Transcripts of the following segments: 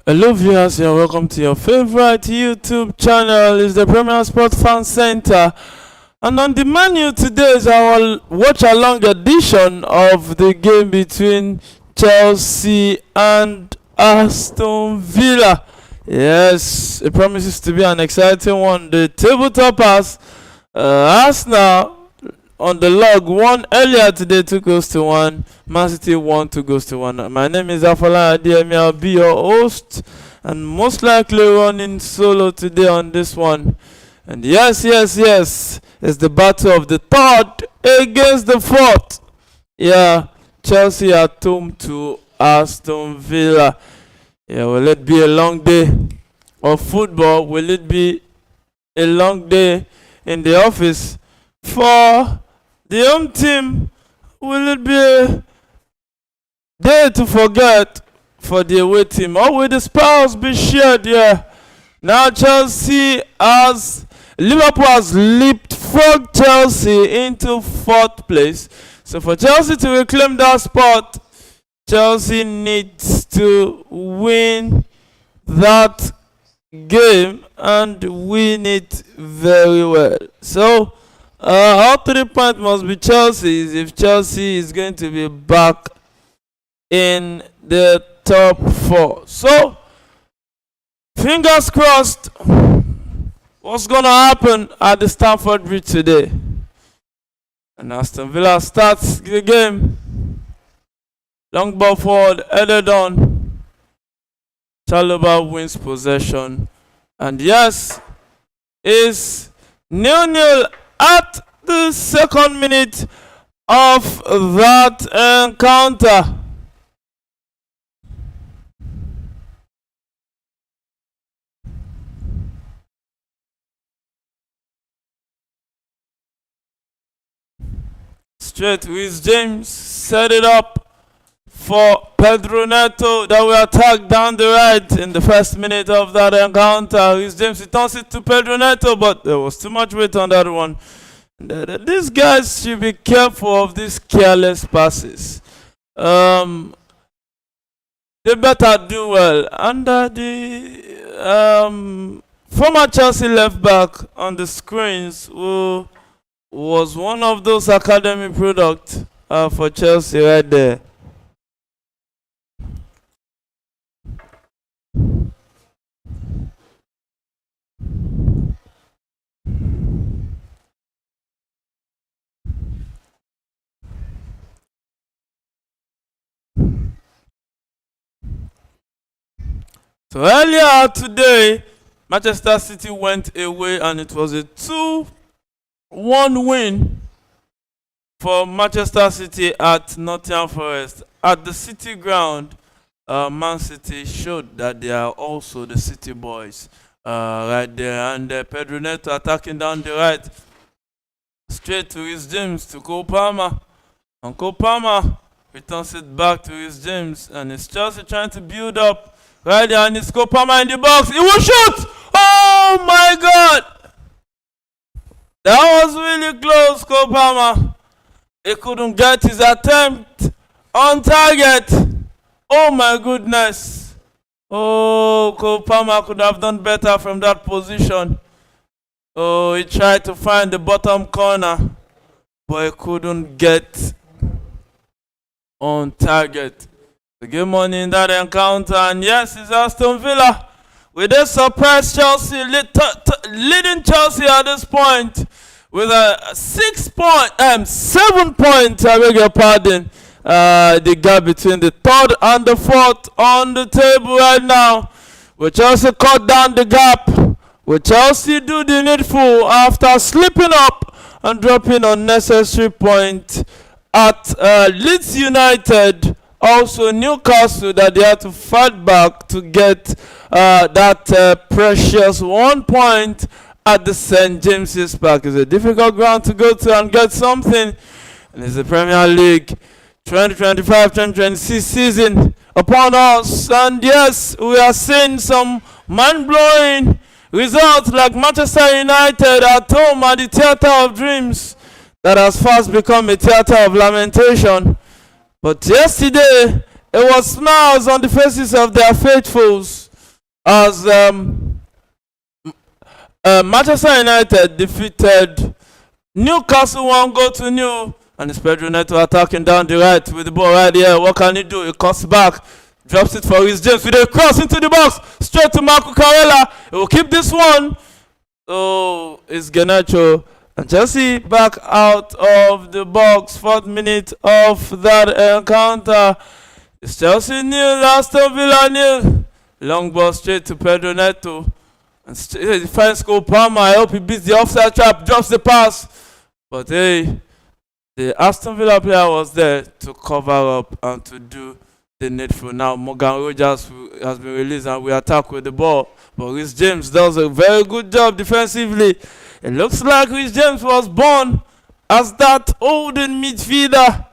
Hello viewers, you're welcome to your favorite YouTube channel. It's the Premier Sports Fan Center. And on the menu today is our watch-along edition of the game between Chelsea and Aston Villa. Yes, it promises to be an exciting one. The table toppers, Arsenal, on the log won earlier today, 2-1. Man City won 2-1. My name is Afala Adeyemi. I'll be your host and most likely running solo today on this one. And yes, it's the battle of the third against the fourth. Yeah, Chelsea at home to Aston Villa. Yeah, will it be a long day of football? Will it be a long day in the office for the home team? Will it be a day to forget for the away team? Or will the spoils be shared? Yeah. Now Liverpool has leapfrogged Chelsea into fourth place. So for Chelsea to reclaim that spot, Chelsea needs to win that game and win it very well. So all 3 points must be Chelsea's if Chelsea is going to be back in the top 4. So, fingers crossed, what's going to happen at the Stamford Bridge today? And Aston Villa starts the game. Long ball forward, headed on. Chalobah wins possession. And yes, is 0-0 at the second minute of that encounter. Straight with James, set it up for Pedro Neto that will attack down the right in the first minute of that encounter. With James, he turns it to Pedro Neto, but there was too much weight on that one. These guys should be careful of these careless passes. They better do well. Under the former Chelsea left back on the screens, who was one of those academy products for Chelsea right there. So earlier today, Manchester City went away and it was a 2-1 win for Manchester City at Nottingham Forest. At the City ground, Man City showed that they are also the City boys right there. And Pedro Neto attacking down the right, straight to his James, to Cole Palmer. And Cole Palmer returns it back to his James. And it's Chelsea trying to build up. Right there, and it's Cole Palmer in the box. He will shoot! Oh my God! That was really close, Cole Palmer. He couldn't get his attempt on target. Oh my goodness. Oh, Cole Palmer could have done better from that position. Oh, he tried to find the bottom corner, but he couldn't get on target. The game on in that encounter, and yes, it's Aston Villa with a surprise Chelsea leading Chelsea at this point with a 7 point, I beg your pardon, the gap between the third and the fourth on the table right now. Will Chelsea cut down the gap? Will Chelsea do the needful after slipping up and dropping unnecessary point at Leeds United? Also Newcastle, that they had to fight back to get that precious 1 point at the St. James's Park. It's a difficult ground to go to and get something. And it's the Premier League 2025-2026 season upon us. And yes, we are seeing some mind-blowing results like Manchester United at home at the Theatre of Dreams that has fast become a theatre of lamentation. But yesterday, it was smiles on the faces of their faithfuls as Manchester United defeated Newcastle 1-0, and it's Pedro Neto attacking down the right with the ball right here. What can he do? He cuts back, drops it for Reece James with a cross into the box, straight to Marco Carella. He will keep this one. Oh, it's Garnacho. And Chelsea back out of the box. 4th minute of that encounter. It's Chelsea 0, Aston Villa 0. Long ball straight to Pedro Neto. And he finds Cole Palmer. I hope he beats the offside trap, drops the pass. But hey, the Aston Villa player was there to cover up and to do the needful. Now Morgan Rogers has been released and we attack with the ball. But Reece James does a very good job defensively. It looks like Reece James was born as that holding midfielder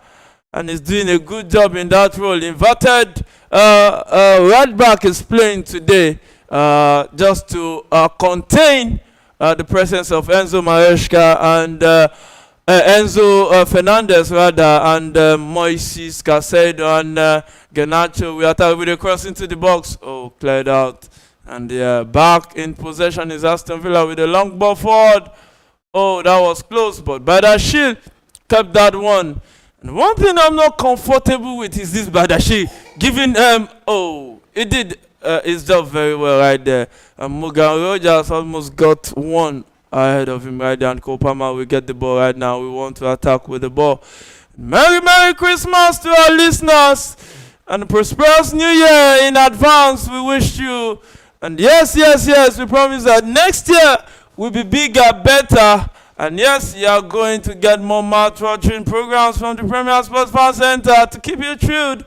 and is doing a good job in that role. Inverted right back is playing today just to contain the presence of Enzo Maresca and Enzo Fernandez rather, and Moises Caicedo and Garnacho. We attack with a cross into the box. Oh, cleared out. And back in possession is Aston Villa with a long ball forward. Oh, that was close, but Badashi kept that one. And one thing I'm not comfortable with is this Badashi giving he did his job very well right there. And Morgan Rogers almost got one ahead of him right there. And Cole Palmer will get the ball right now. We want to attack with the ball. Merry Christmas to our listeners and a prosperous New Year in advance. We wish you. And yes, we promise that next year will be bigger, better. And yes, you are going to get more mouth-watering programs from the Premier Sports Bar Center to keep you thrilled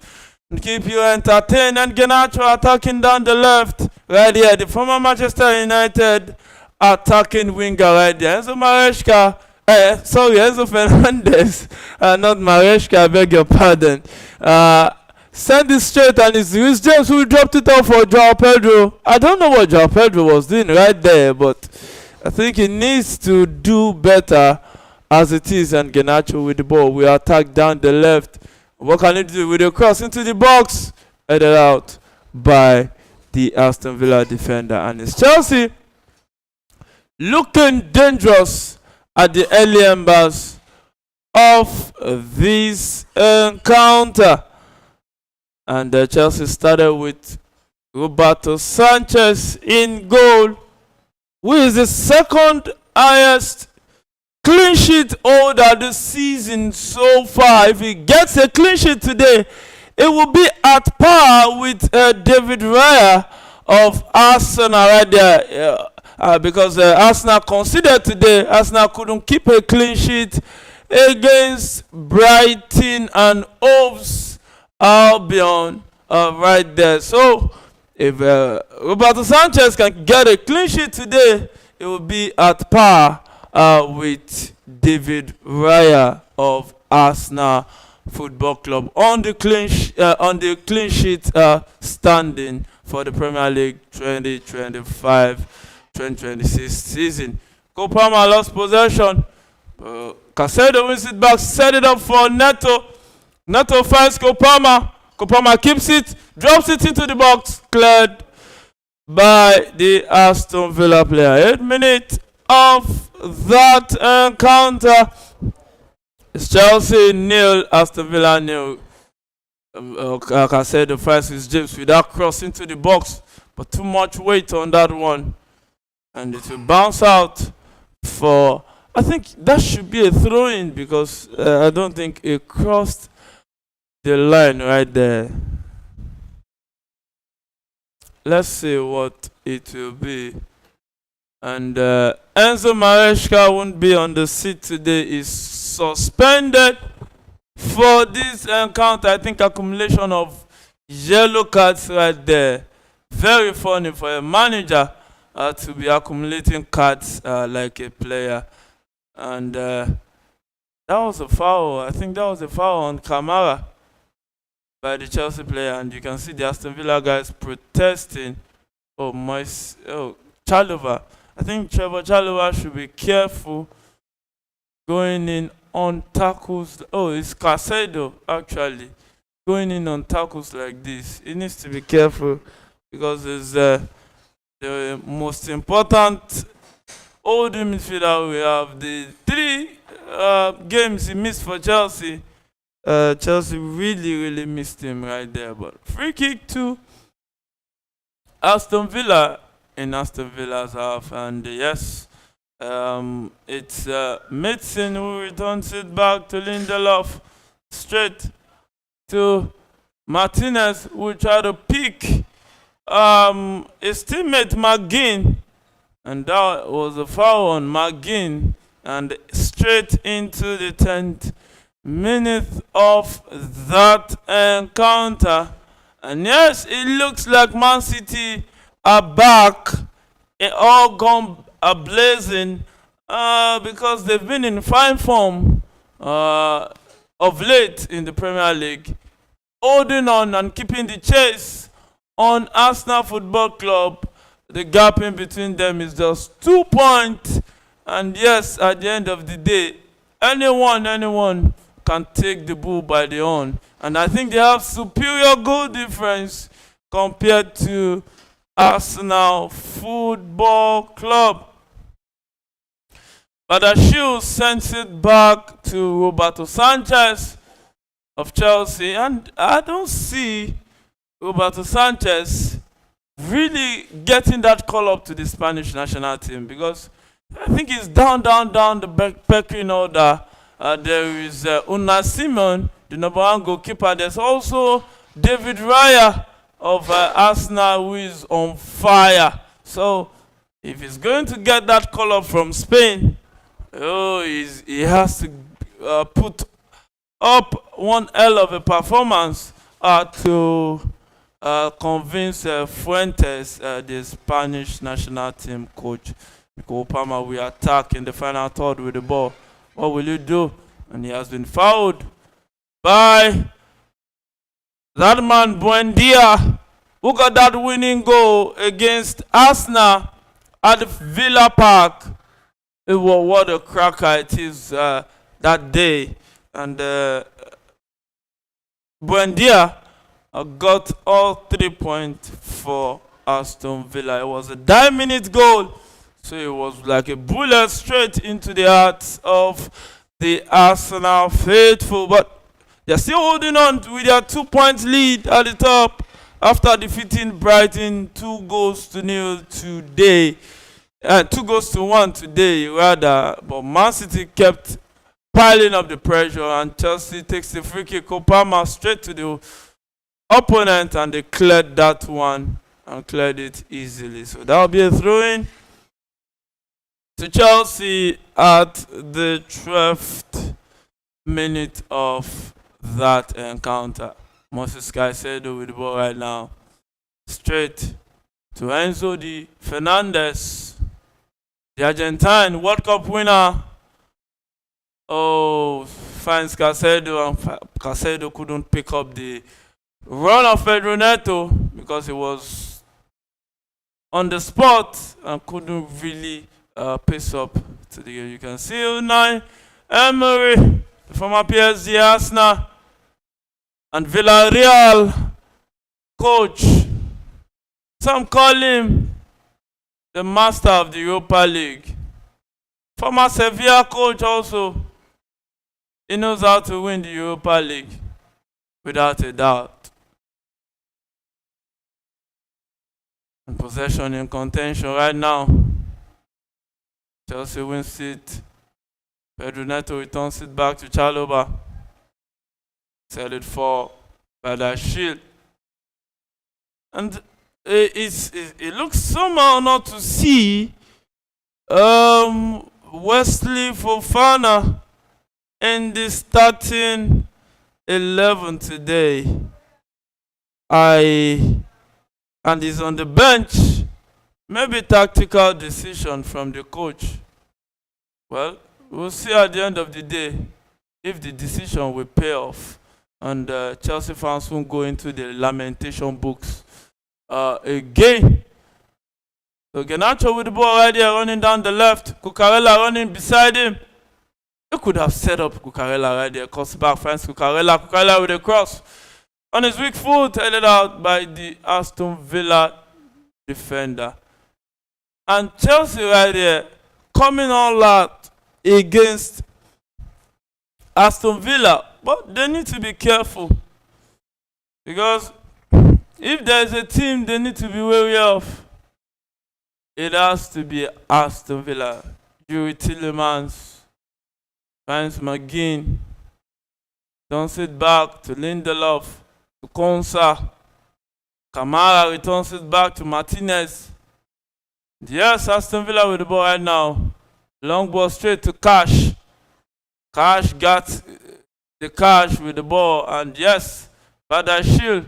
and keep you entertained. And Garnacho attacking down the left, right here. The former Manchester United attacking winger right there. Enzo Fernandez. Not Maresca, I beg your pardon. Send it straight, and it's Reece James who dropped it off for Joao Pedro. I don't know what Joao Pedro was doing right there, but I think he needs to do better as it is. And Garnacho with the ball. We attack down the left. What can he do with a cross into the box? Headed out by the Aston Villa defender. And it's Chelsea looking dangerous at the early embers of this encounter. And Chelsea started with Roberto Sanchez in goal, who is the second highest clean sheet holder this season so far. If he gets a clean sheet today, it will be at par with David Raya of Arsenal right there. Because Arsenal conceded today, Arsenal couldn't keep a clean sheet against Brighton and Hove Albion right there. So if Roberto Sanchez can get a clean sheet today, it will be at par with David Raya of Arsenal Football Club on the clean sheet standing for the Premier League 2025-2026 season. Cole Palmer lost possession. Caicedo wins it back, set it up for Neto. Neto finds Cole Palmer. Cole Palmer keeps it, drops it into the box, cleared by the Aston Villa player. 8 minutes of that encounter. It's Chelsea 0, Aston Villa 0. Like I said, the first is James with that cross into the box, but too much weight on that one. And it will bounce out for, I think that should be a throw-in because I don't think it crossed the line right there. Let's see what it will be. And Enzo Maresca won't be on the seat today. Is suspended for this encounter. I think accumulation of yellow cards right there. Very funny for a manager to be accumulating cards like a player. And that was a foul. I think that was a foul on Kamara by the Chelsea player, and you can see the Aston Villa guys protesting. Chalova. I think Trevor Chalova should be careful going in on tackles. Oh, it's Caicedo actually going in on tackles like this. He needs to be careful because there's the most important holding midfielder we have. The three games he missed for Chelsea. Chelsea really missed him right there. But free kick to Aston Villa in Aston Villa's half, and yes, it's Mason who returns it back to Lindelof, straight to Martinez, who tried to pick his teammate McGinn, and that was a foul on McGinn, and straight into the 10th minute of that encounter. And yes, it looks like Man City are back, all gone blazing, because they've been in fine form of late in the Premier League, holding on and keeping the chase on Arsenal Football Club. The gap in between them is just 2 points, and yes, at the end of the day, anyone can take the bull by the horn. And I think they have superior goal difference compared to Arsenal Football Club. But Badiashile sends it back to Roberto Sanchez of Chelsea, and I don't see Roberto Sanchez really getting that call up to the Spanish national team, because I think he's down the pecking order. There is Unai Simon, the number one goalkeeper. There's also David Raya of Arsenal, who is on fire. So if he's going to get that call up from Spain, he has to put up one hell of a performance to convince Fuentes, the Spanish national team coach. Because Palmer will attack in the final third with the ball. What will you do? And he has been fouled by that man Buendia, who got that winning goal against Arsenal at the Villa Park. What a cracker it is that day. And Buendia got all 3 points for Aston Villa. It was a 9-minute goal. So it was like a bullet straight into the hearts of the Arsenal faithful. But they're still holding on with their 2 points lead at the top after defeating Brighton 2-0 today. 2-1 today, rather. But Man City kept piling up the pressure, and Chelsea takes the free kick, Kopama, straight to the opponent, and they cleared that one and cleared it easily. So that'll be a throw-in to Chelsea at the 12th minute of that encounter. Moses Caicedo with the ball right now. Straight to Enzo Di Fernandez, the Argentine World Cup winner. Finds Caicedo, and Caicedo couldn't pick up the run of Pedro Neto because he was on the spot and couldn't really pace up to the game. You can see Unai Emery, the former PSG, Arsenal, and Villarreal coach. Some call him the master of the Europa League. Former Sevilla coach also. He knows how to win the Europa League without a doubt. And possession in contention right now. Chelsea wins it. Pedro Neto returns it back to Chalobah. Sell it for Badiashile. And it looks somehow not to see Wesley Fofana in the starting 11 today. And he's on the bench. Maybe tactical decision from the coach. Well, we'll see at the end of the day if the decision will pay off. And Chelsea fans won't go into the lamentation books again. So Garnacho with the ball right there, running down the left. Cucurella running beside him. He could have set up Cucurella right there. Cuts back, finds Cucurella. Cucurella with a cross. On his weak foot, headed out by the Aston Villa defender. And Chelsea right here coming all out against Aston Villa. But they need to be careful, because if there's a team they need to be wary of, it has to be Aston Villa. Yuri Tillemans, Vance McGinn, turns it back to Lindelof, to Konsa. Kamara returns it back to Martinez. Yes, Aston Villa with the ball right now. Long ball straight to Cash. Cash got the Cash with the ball, and yes, Badashil.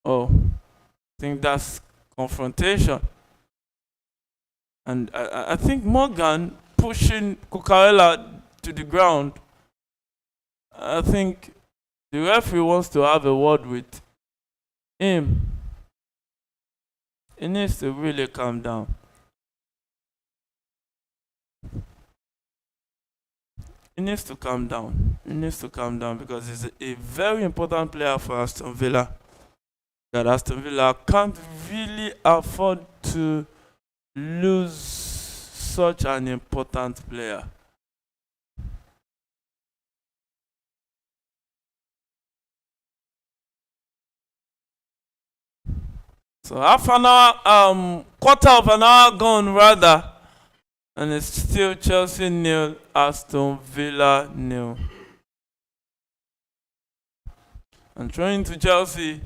Oh, I think that's confrontation. And I think Morgan pushing Cucurella to the ground. I think the referee wants to have a word with him. He needs to really calm down. He needs to calm down. He needs to calm down, because he's a very important player for Aston Villa. That Aston Villa can't really afford to lose such an important player. So half an hour, quarter of an hour gone rather, and it's still Chelsea 0, Aston Villa 0. And throwing to Chelsea.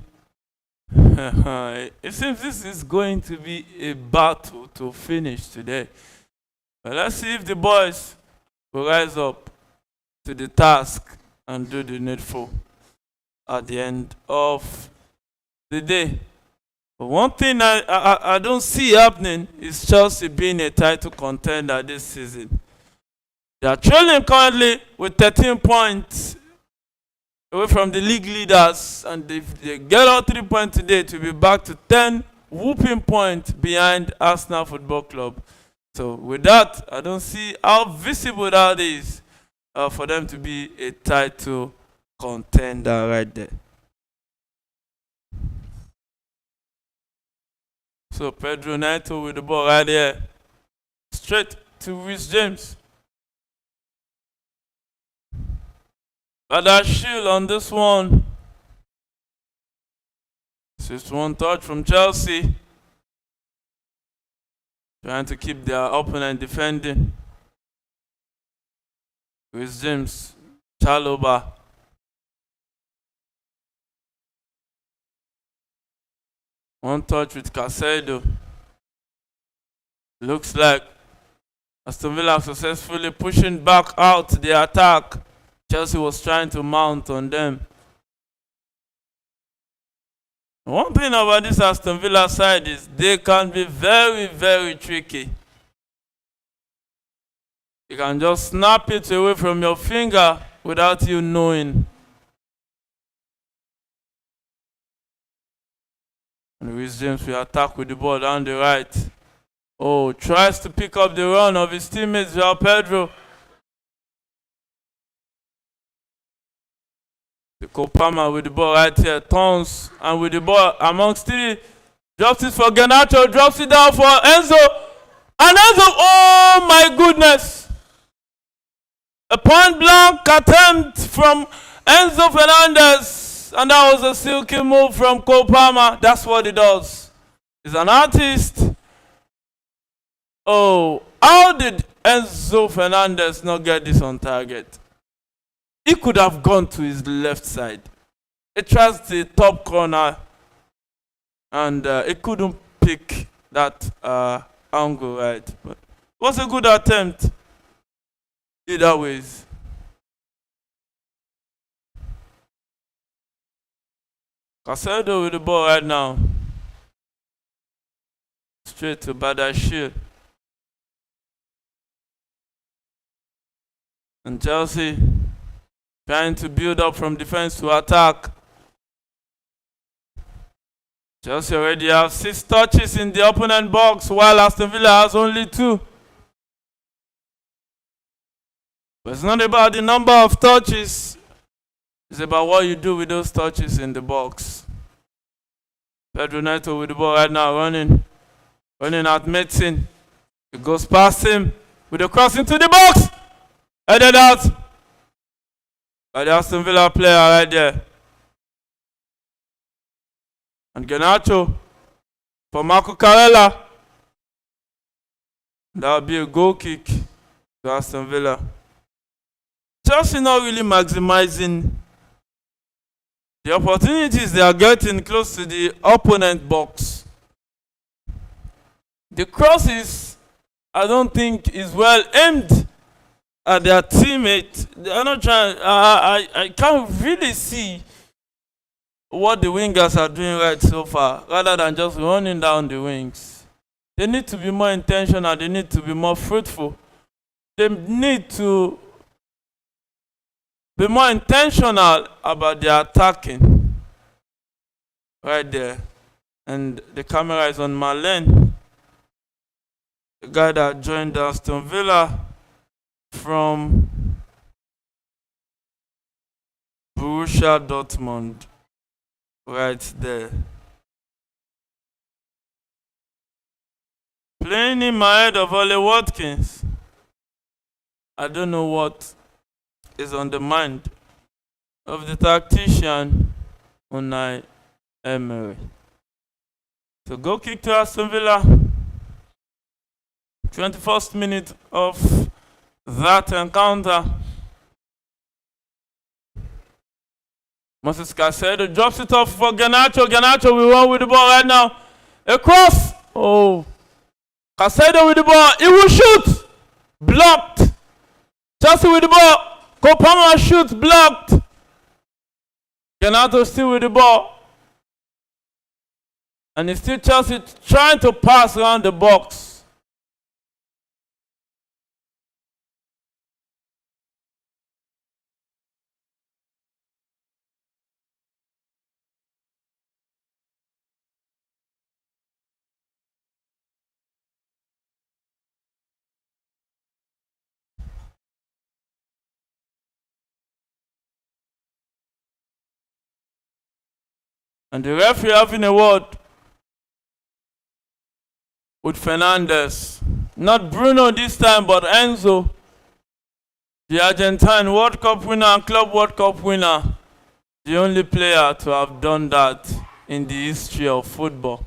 It seems this is going to be a battle to finish today. But let's see if the boys will rise up to the task and do the needful at the end of the day. But one thing I don't see happening is Chelsea being a title contender this season. They are trailing currently with 13 points away from the league leaders, and if they get all 3 points today, to be back to 10 whooping points behind Arsenal Football Club. So with that, I don't see how visible that is for them to be a title contender right there. So Pedro Neto with the ball right here. Straight to Rhys James. Badashil on this one. Just one touch from Chelsea. Trying to keep their opponent defending. Rhys James. Chalobah. One touch with Caicedo. Looks like Aston Villa successfully pushing back out the attack. Chelsea was trying to mount on them. One thing about this Aston Villa side is they can be very, very tricky. You can just snap it away from your finger without you knowing. And Rhys James will attack with the ball down the right. Oh, tries to pick up the run of his teammates, João Pedro. The Copama with the ball right here, turns, and with the ball amongst three, drops it for Garnacho, drops it down for Enzo. And Enzo, oh my goodness! A point blank attempt from Enzo Fernandez. And that was a silky move from Copama. That's what he does. He's an artist. Oh, how did Enzo Fernandez not get this on target? He could have gone to his left side. He tries the top corner, and he couldn't pick that angle right. But it was a good attempt. Either ways. Caicedo with the ball right now. Straight to Badashir. And Chelsea trying to build up from defense to attack. Chelsea already have 6 touches in the opponent box, while Aston Villa has only 2. But it's not about the number of touches. It's about what you do with those touches in the box. Pedro Neto with the ball right now, running at Medicine. It goes past him with a cross into the box. Headed out by the Aston Villa player right there. And Garnacho for Marco Carella. That would be a goal kick to Aston Villa. Chelsea not really maximizing the opportunities they are getting close to the opponent box. The crosses, I don't think, is well aimed at their teammate. They are not trying. I can't really see what the wingers are doing right so far, rather than just running down the wings. They need to be more intentional. They need to be more fruitful. They need to be more intentional about their attacking. Right there. And the camera is on Marlene, the guy that joined Aston Villa from Borussia Dortmund. Right there. Playing him ahead of Ollie Watkins. I don't know what is on the mind of the tactician Unai Emery. So goal kick to Aston Villa. 21st minute of that encounter. Moses Caicedo drops it off for Garnacho. Garnacho will run with the ball right now. A cross. Oh. Caicedo with the ball. He will shoot. Blocked. Chelsea with the ball. Kopama shoots. Blocked. Garnacho still with the ball. And it's still Chelsea trying to pass around the box. And the referee having a word with Fernandes. Not Bruno this time, but Enzo, the Argentine World Cup winner and Club World Cup winner. The only player to have done that in the history of football.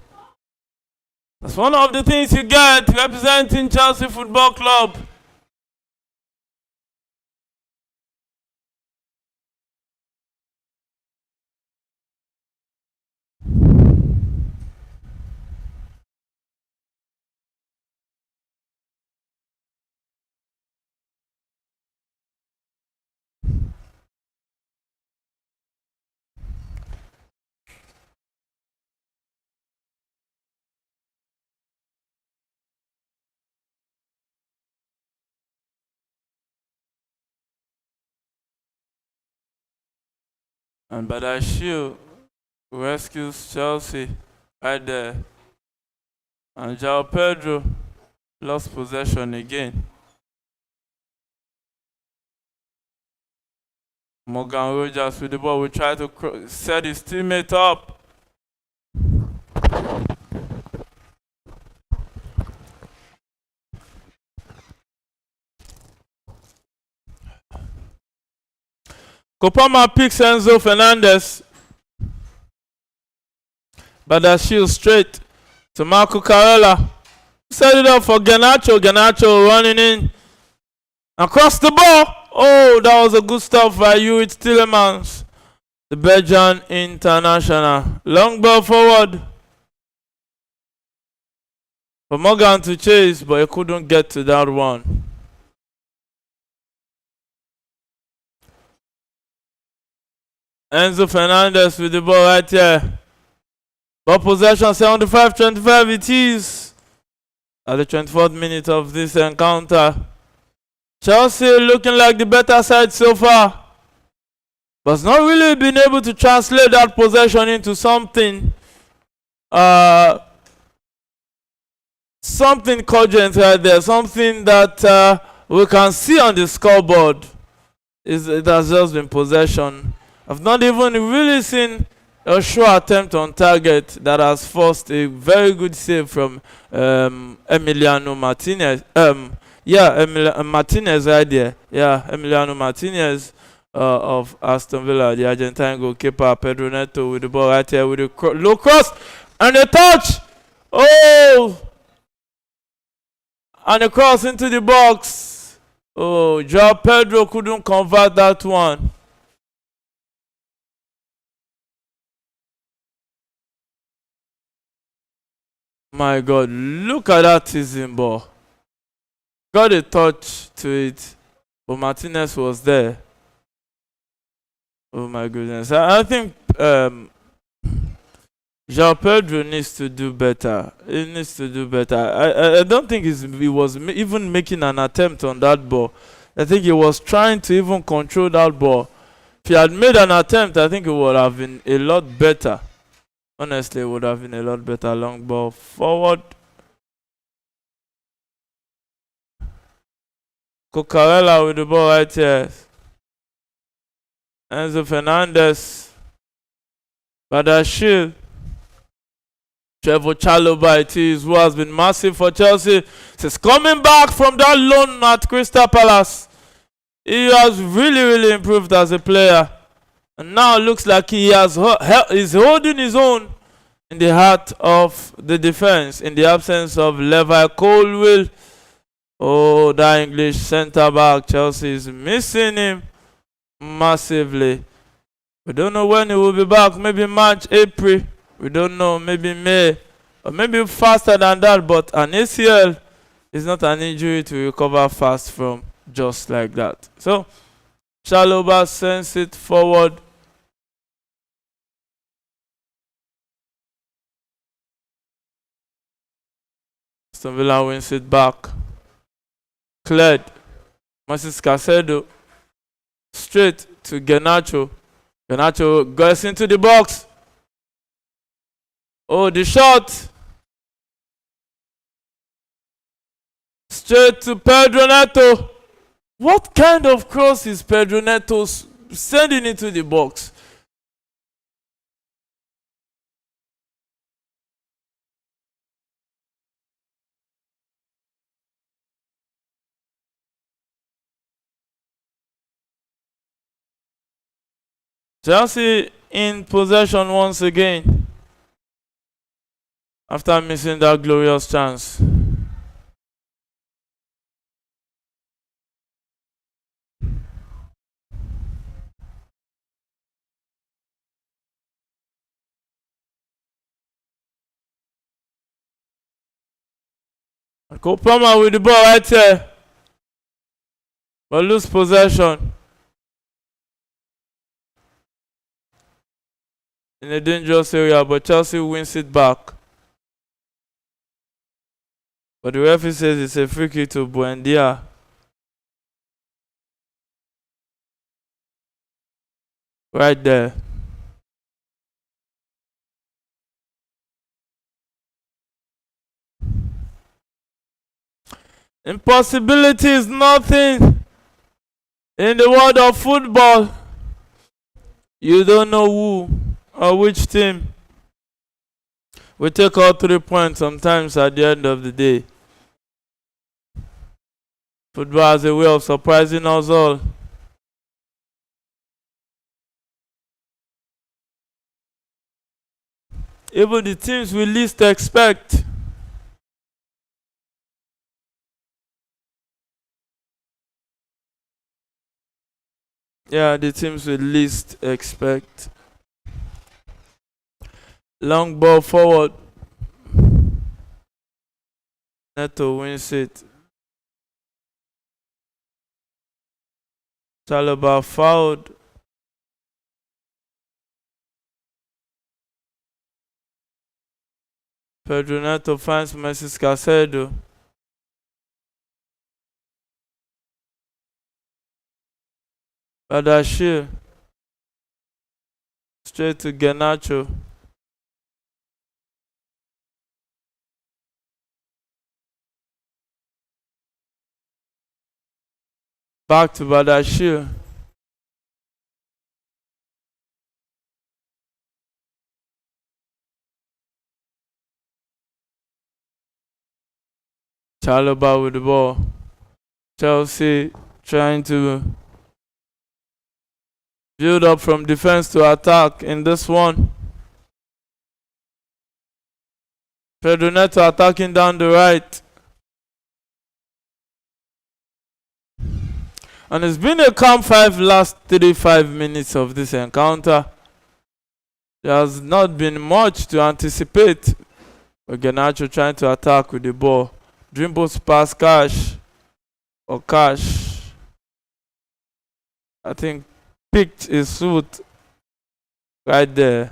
That's one of the things you get representing Chelsea Football Club. And Badashil rescues Chelsea right there. And João Pedro lost possession again. Morgan Rogers with the ball will try to set his teammate up. Kopama picks Enzo Fernandes. Badashil straight to Marco Carella. Set it up for Garnacho. Garnacho running in. Across the ball. Oh, that was a good stuff by Yuri Tillemans, the Belgian international. Long ball forward for Morgan to chase, but he couldn't get to that one. Enzo Fernandes with the ball right here. Ball possession 75-25 it is. At the 24th minute of this encounter. Chelsea looking like the better side so far. But it's not really been able to translate that possession into something something cogent right there. Something that we can see on the scoreboard. It has just been possession. I've not even really seen A sure attempt on target that has forced a very good save from Emiliano Martinez. Martinez right there. Yeah, Emiliano Martinez of Aston Villa, the Argentine goalkeeper. Pedro Neto with the ball right here with the low cross and a touch. Oh, and a cross into the box. Oh, Joao Pedro couldn't convert that one. My God, look at that teasing ball. Got a touch to it, but Martinez was there. Oh my goodness. I think João Pedro needs to do better. He needs to do better. I don't think he was even making an attempt on that ball. I think he was trying to even control that ball. If he had made an attempt, I think it would have been a lot better. Honestly, it would have been a lot better. Long ball forward. Cucurella with the ball right here. Enzo Fernandez. Badashil. Trevor Chalobah it is, who has been massive for Chelsea. He's coming back from that loan at Crystal Palace. He has really improved as a player. And now it looks like he is holding his own in the heart of the defense in the absence of Levi Colwill. Oh, that English centre-back. Chelsea is missing him massively. We don't know when he will be back. Maybe March, April. We don't know. Maybe May. Or maybe faster than that. But an ACL is not an injury to recover fast from just like that. So, Chalobah sends it forward. Aston Villa wins it back. Cleared. Moses Casedo. Straight to Garnacho. Garnacho goes into the box. Oh, the shot. Straight to Pedro Neto. What kind of cross is Pedro Neto sending into the box? Chelsea in possession once again after missing that glorious chance. Kopama with the ball right here, but lose possession in a dangerous area, but Chelsea wins it back. But the referee says it's a free kick to Buendia. Right there. Impossibility is nothing in the world of football. You don't know who or which team will take all 3 points sometimes at the end of the day. Football has a way of surprising us all. Even the teams we least expect. Yeah, the teams we least expect. Long ball forward. Neto wins it. Chalobah fouled. Pedro Neto finds Moses Casedo. Badashir. Straight to Garnacho. Back to Badashir. Chalobah with the ball. Chelsea trying to build up from defense to attack in this one. Pedro Neto attacking down the right. And it's been a calm last 35 minutes of this encounter. There has not been much to anticipate. Garnacho trying to attack with the ball. Dribbles past Cash. Or Cash. I think picked his foot right there.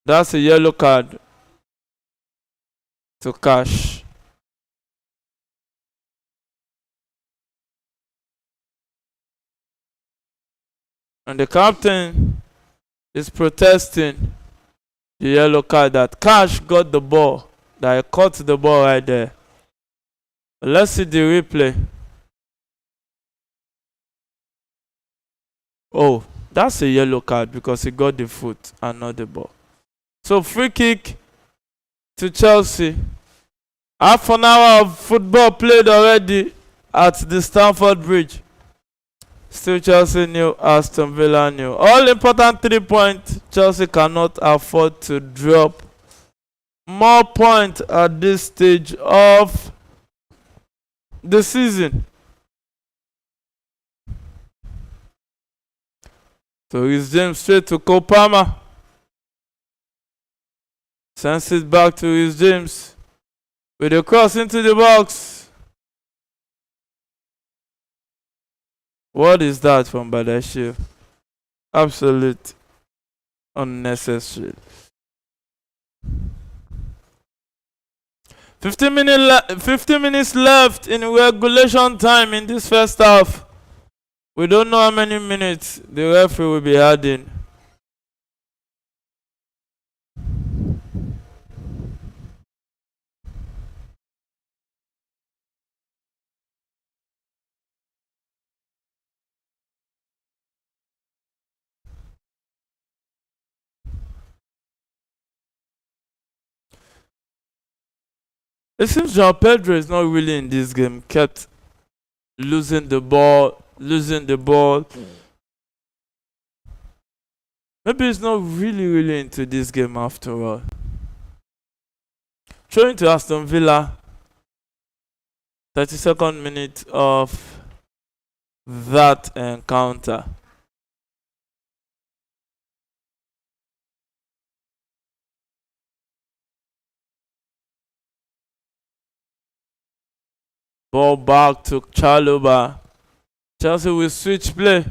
That's a yellow card to Cash. And the captain is protesting the yellow card that Cash got the ball, that he caught the ball right there. But let's see the replay. Oh, that's a yellow card because he got the foot and not the ball. So free kick to Chelsea. Half an hour of football played already at the Stamford Bridge. Still Chelsea nil, Aston Villa nil. All important 3 points. Chelsea cannot afford to drop more points at this stage of the season. So it's James straight to Cole Palmer. Sends it back to his James. With a cross into the box. What is that from Badashir? Absolute unnecessary. 15 minutes left in regulation time in this first half. We don't know how many minutes the referee will be adding. It seems João Pedro is not really in this game. Kept losing the ball. Maybe he's not really into this game after all. Throwing to Aston Villa. 32nd minute of that encounter. Ball back to Chalobah. Chelsea will switch play.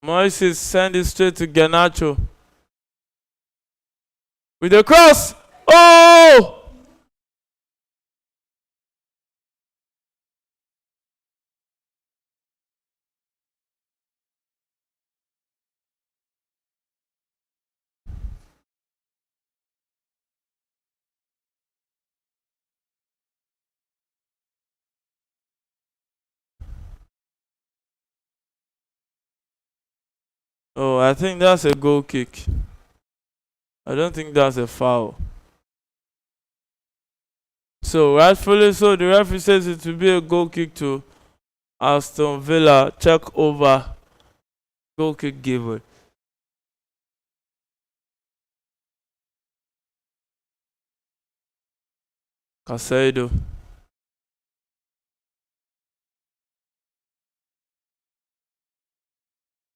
Moises send it straight to Garnacho. With the cross. Oh! Oh, I think that's a goal kick. I don't think that's a foul. So, rightfully so, the referee says it will be a goal kick to Aston Villa. Check over. Goal kick given. Casado.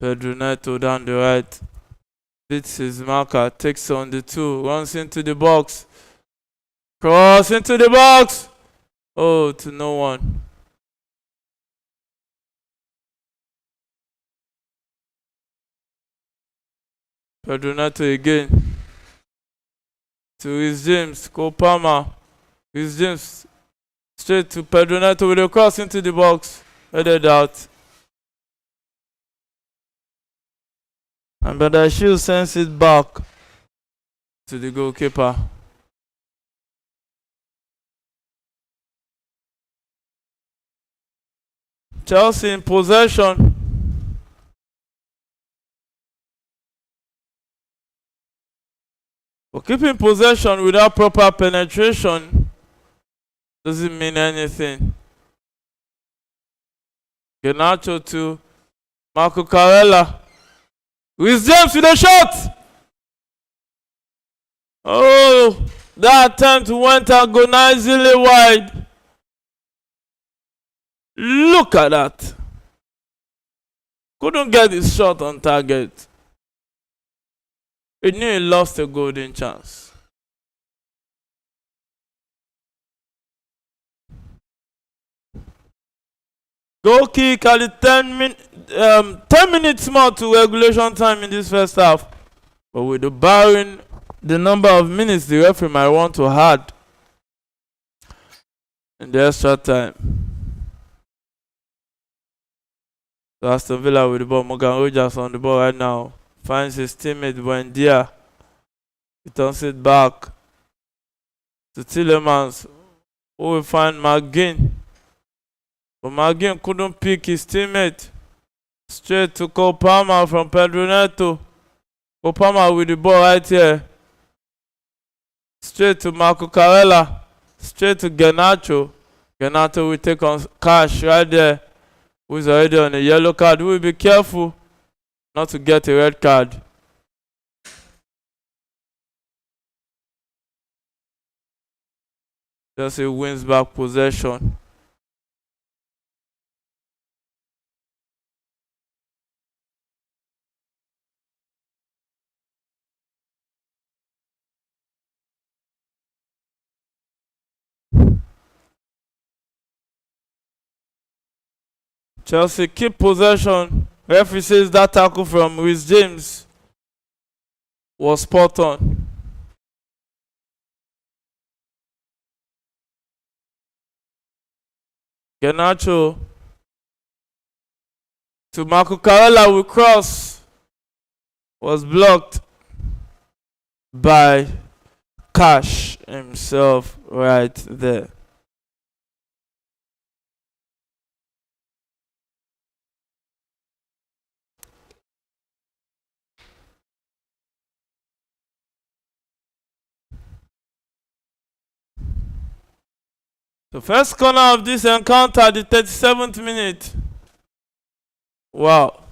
Pedro Neto down the right. Beats his marker. Takes on the 2. Runs into the box. Cross into the box. Oh, to no one. Pedro Neto again. To his James. Cole Palmer. His James. Straight to Pedro Neto with a cross into the box. Headed out. And Badashir sends it back to the goalkeeper. Chelsea in possession. But keeping possession without proper penetration doesn't mean anything. Garnacho to Marco Carella. With James with a shot. Oh, that attempt went agonizingly wide. Look at that. Couldn't get his shot on target. He knew he lost a golden chance. Goal kick at the 10 minutes more to regulation time in this first half. But with the barring the number of minutes the referee might want to add in the extra time. So Aston Villa with the ball. Morgan Rogers on the ball right now. Finds his teammate Buendia. He turns it back to Tillemans, who will find McGinn. But McGinn couldn't pick his teammate. Straight to Cole Palmer from Pedro Neto. Cole Palmer with the ball right here. Straight to Marco Carella. Straight to Garnacho. Garnacho will take on Cash right there, who is already on a yellow card. We will be careful not to get a red card. Chelsea wins back possession. Chelsea keep possession. Referee says that tackle from Rhys James was spot on. Garnacho to Marco Carella with cross. Was blocked by Cash himself right there. The first corner of this encounter, the 37th minute. Wow.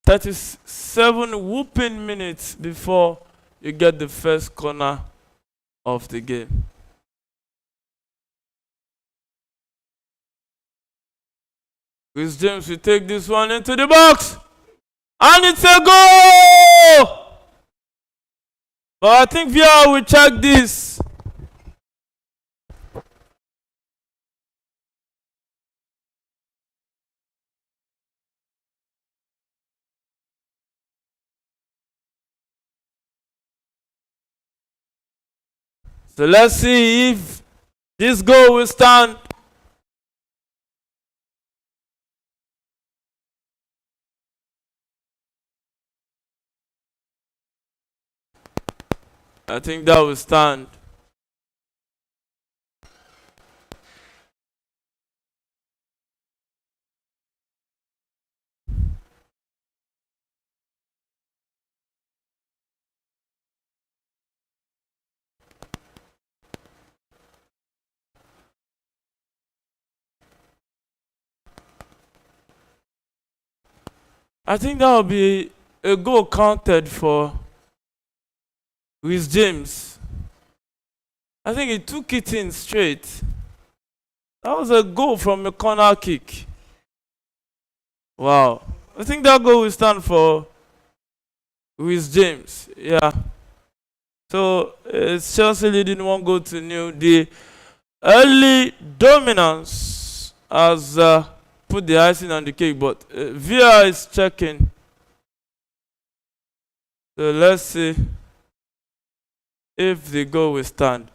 37 whooping minutes before you get the first corner of the game. Rhys James will take this one into the box. And it's a goal! But I think VR will check this. So let's see if this goal will stand. I think that will stand. I think that will be a goal counted for Rhys James. I think he took it in straight. That was a goal from a corner kick. Wow. I think that goal will stand for Rhys James. Yeah. So it's Chelsea leading 1-0. The early dominance has put the icing on the cake, but VR is checking. So let's see if the goal will stand.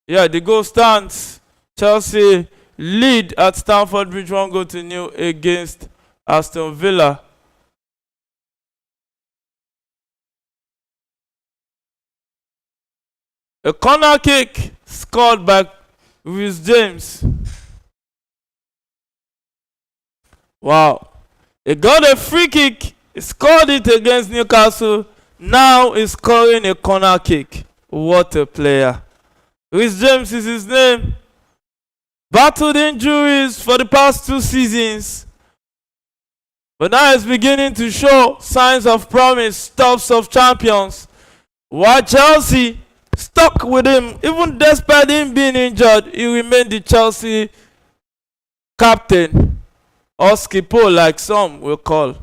Yeah, the goal stands. Chelsea lead at Stamford Bridge 1-0 against Aston Villa. A corner kick scored by Rhys James. Wow. He got a free kick He scored it against Newcastle. Now he's scoring a corner kick. What a player. Rhys James is his name. Battled injuries for the past 2 seasons. But now he's beginning to show signs of promise, tops of champions. While Chelsea stuck with him, even despite him being injured, he remained the Chelsea captain, or skipper like some will call.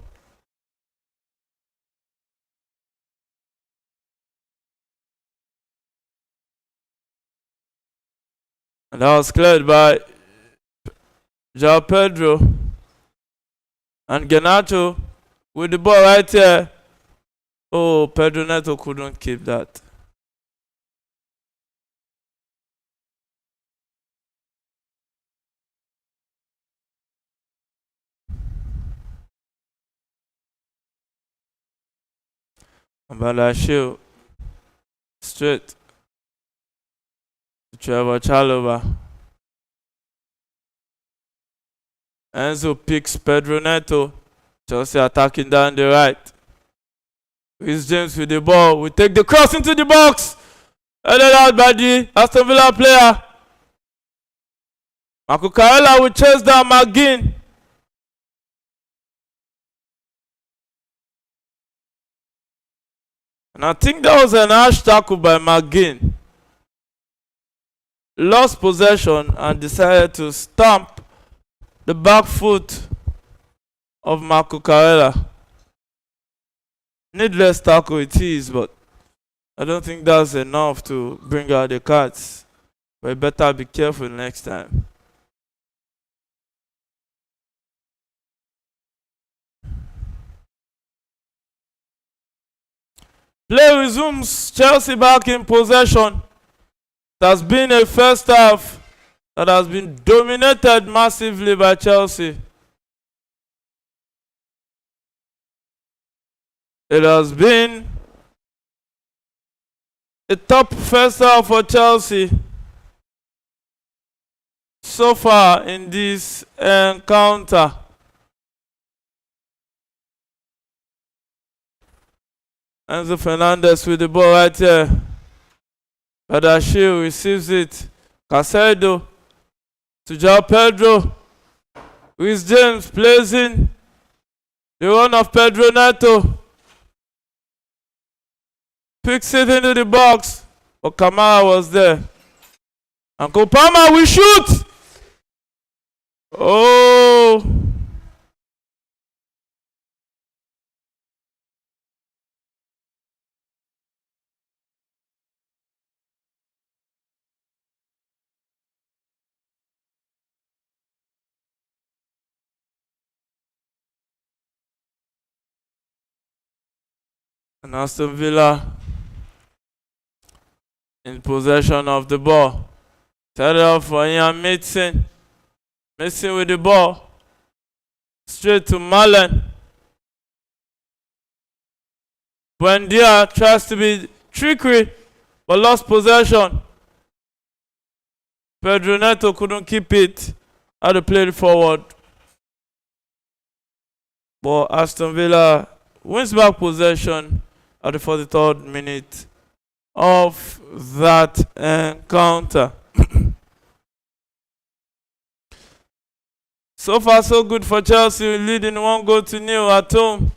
And that was cleared by João Pedro. And Garnacho with the ball right here. Oh, Pedro Neto couldn't keep that. And Badashil straight to Trevor Chalobah. Enzo picks Pedro Neto. Chelsea attacking down the right. Rhys James with the ball. We take the cross into the box. Headed out by the Aston Villa player. Marco Carella will chase down McGinn. And I think that was an harsh tackle by McGinn. Lost possession and decided to stamp the back foot of Marco Carella. Needless tackle it is, but I don't think that's enough to bring out the cards. But you better be careful next time. Play resumes. Chelsea back in possession. It has been a first half that has been dominated massively by Chelsea. It has been a top first half for Chelsea so far in this encounter. Enzo Fernandez with the ball right here. Badashil receives it. Caicedo to João Pedro. Rhys James plays in the run of Pedro Neto. Picks it into the box. But Kamara was there. And Kopama will shoot! Oh! And Aston Villa in possession of the ball. Set it up for Ian Mason. Mason with the ball. Straight to Malen. Buendia tries to be trickery, but lost possession. Pedro Neto couldn't keep it. Had to play it forward. But Aston Villa wins back possession at the 43rd minute of that encounter. So far so good for Chelsea, leading 1-0 at home.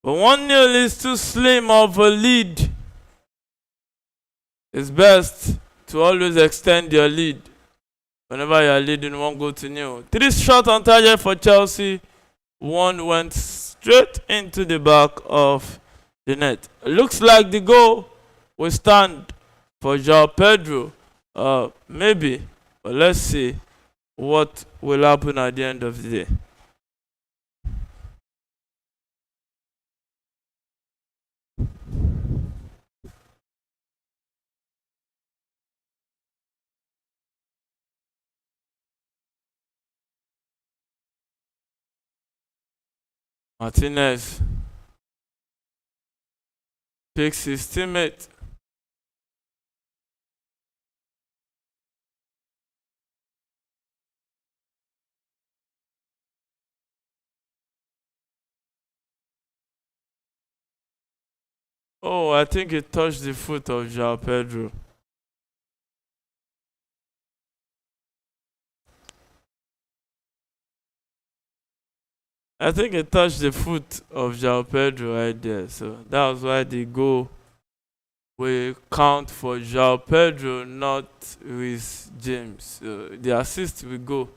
But 1-0 is too slim of a lead. It's best to always extend your lead whenever you are leading 1-0. 3 shots on target for Chelsea. 1 went straight into the back of the net. Looks like the goal will stand for João Pedro. Maybe. But let's see what will happen at the end of the day. Martinez picks his teammate. Oh, I think it touched the foot of João Pedro. I think it touched the foot of João Pedro right there. So that was why the goal will count for João Pedro, not Reece James. So the assist will go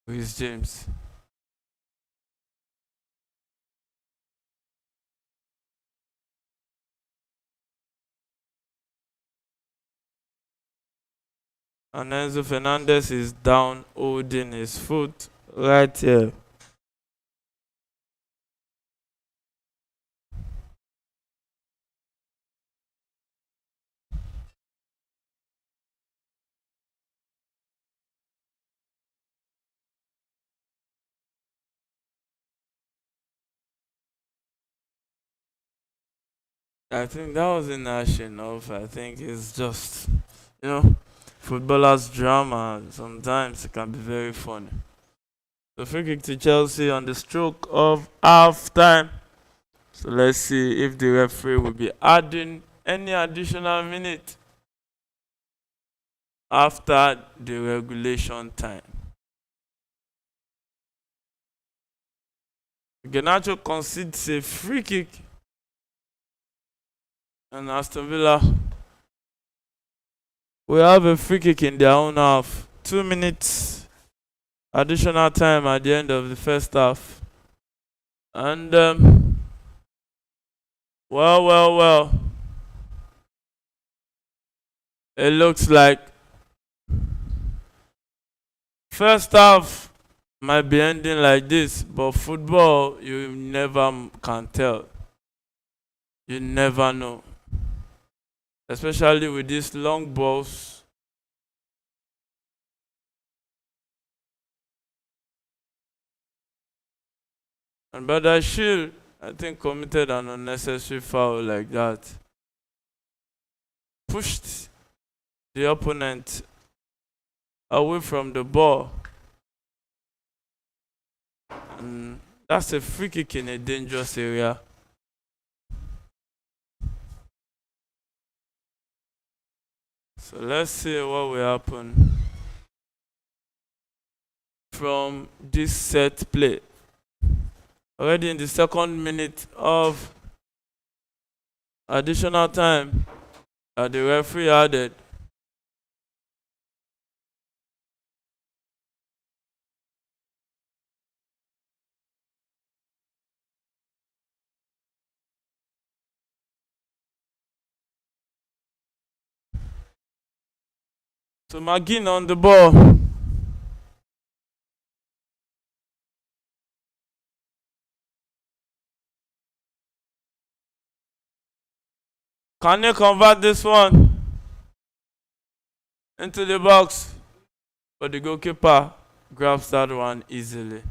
with James. And Enzo Fernandez is down holding his foot right here. I think that was enough. I think it's just, you know, footballers' drama. Sometimes it can be very funny. So free kick to Chelsea on the stroke of half time. So let's see if the referee will be adding any additional minute after the regulation time. Garnacho concedes a free kick, and Aston Villa will have a free kick in their own half. 2 minutes additional time at the end of the first half. And well, it looks like first half might be ending like this, but football, you never can tell. You never know. Especially with these long balls. And Badashir, I think, committed an unnecessary foul like that. Pushed the opponent away from the ball. And that's a free kick in a dangerous area. So let's see what will happen from this set play. Already in the second minute of additional time that the referee added. So McGinn on the ball. Can you convert this one into the box? But the goalkeeper grabs that one easily.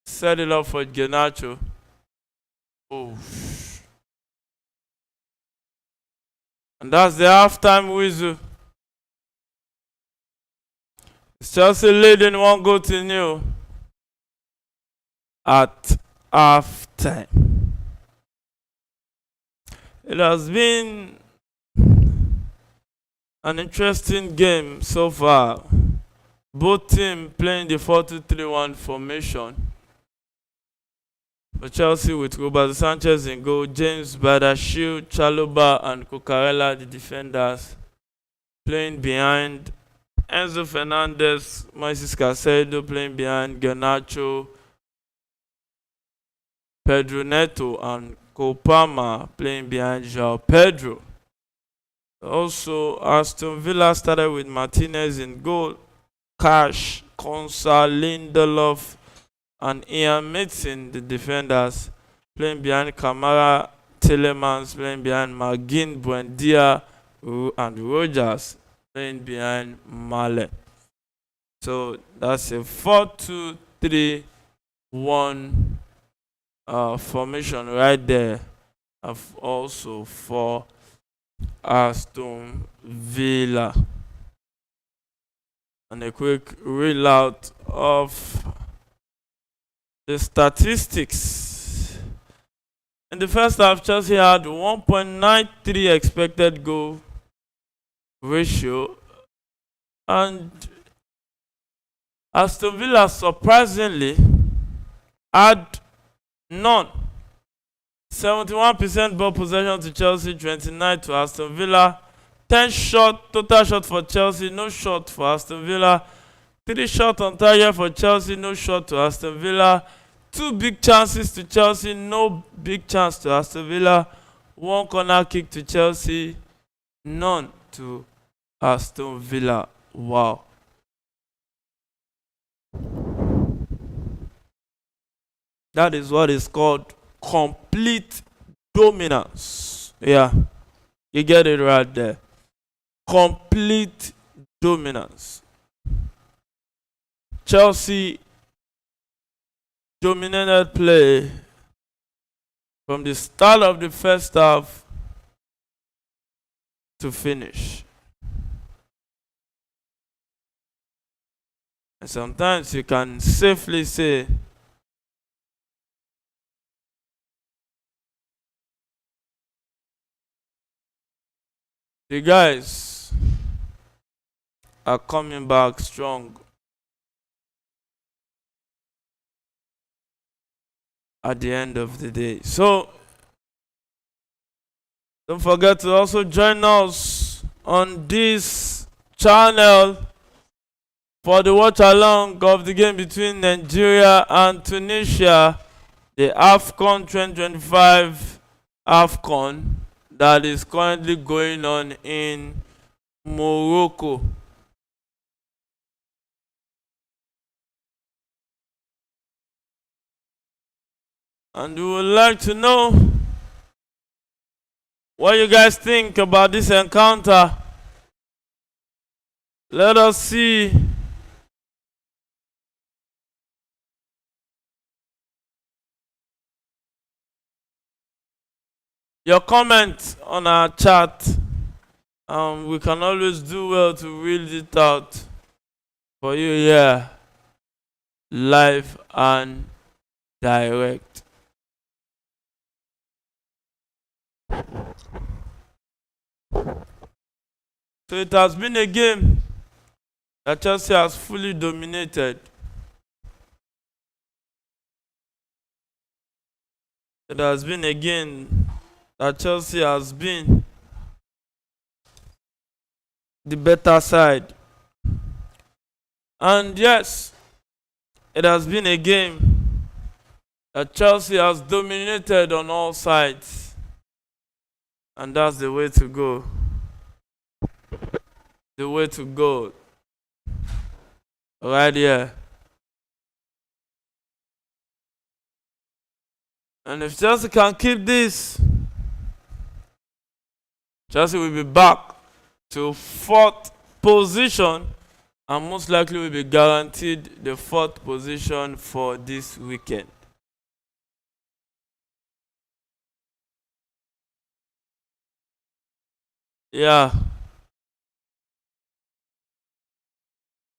Set it up for Garnacho. Oh. And that's the halftime whistle. It's Chelsea leading 1-0 at halftime. It has been an interesting game so far. Both teams playing the 4-2-3-1 formation. For Chelsea with Roberto Sanchez in goal, James Badashir, Chalobah and Cucurella the defenders, playing behind Enzo Fernandez, Moises Caicedo playing behind Garnacho, Pedro Neto and Copama playing behind João Pedro. Also, Aston Villa started with Martinez in goal, Cash, Konsa, Lindelof and Ian Mason, the defenders, playing behind Kamara, Telemans playing behind McGinn, Buendia and Rogers playing behind Male. So that's a 4-2-3-1 formation right there. Also for Aston Villa. And a quick reload of the statistics. In the first half, Chelsea had 1.93 expected goal ratio, and Aston Villa surprisingly had none. 71% ball possession to Chelsea, 29 to Aston Villa. 10 shot, total shot for Chelsea, no shot for Aston Villa. 3 shot on target for Chelsea, no shot to Aston Villa. 2 big chances to Chelsea, no big chance to Aston Villa. 1 corner kick to Chelsea, none to Aston Villa. Wow. That is what is called complete dominance. Yeah, you get it right there. Complete dominance. Chelsea dominated play from the start of the first half to finish. And sometimes you can safely say the guys are coming back strong at the end of the day. So don't forget to also join us on this channel for the watch along of the game between Nigeria and Tunisia, the AFCON 2025 AFCON that is currently going on in Morocco. And we would like to know what you guys think about this encounter. Let us see your comments on our chat. We can always do well to read it out for you here, live and direct. So it has been a game that Chelsea has fully dominated. It has been a game that Chelsea has been the better side. And yes, it has been a game that Chelsea has dominated on all sides. And that's the way to go. The way to go. Right here. And if Chelsea can keep this, Chelsea will be back to 4th position and most likely will be guaranteed the 4th position for this weekend. Yeah.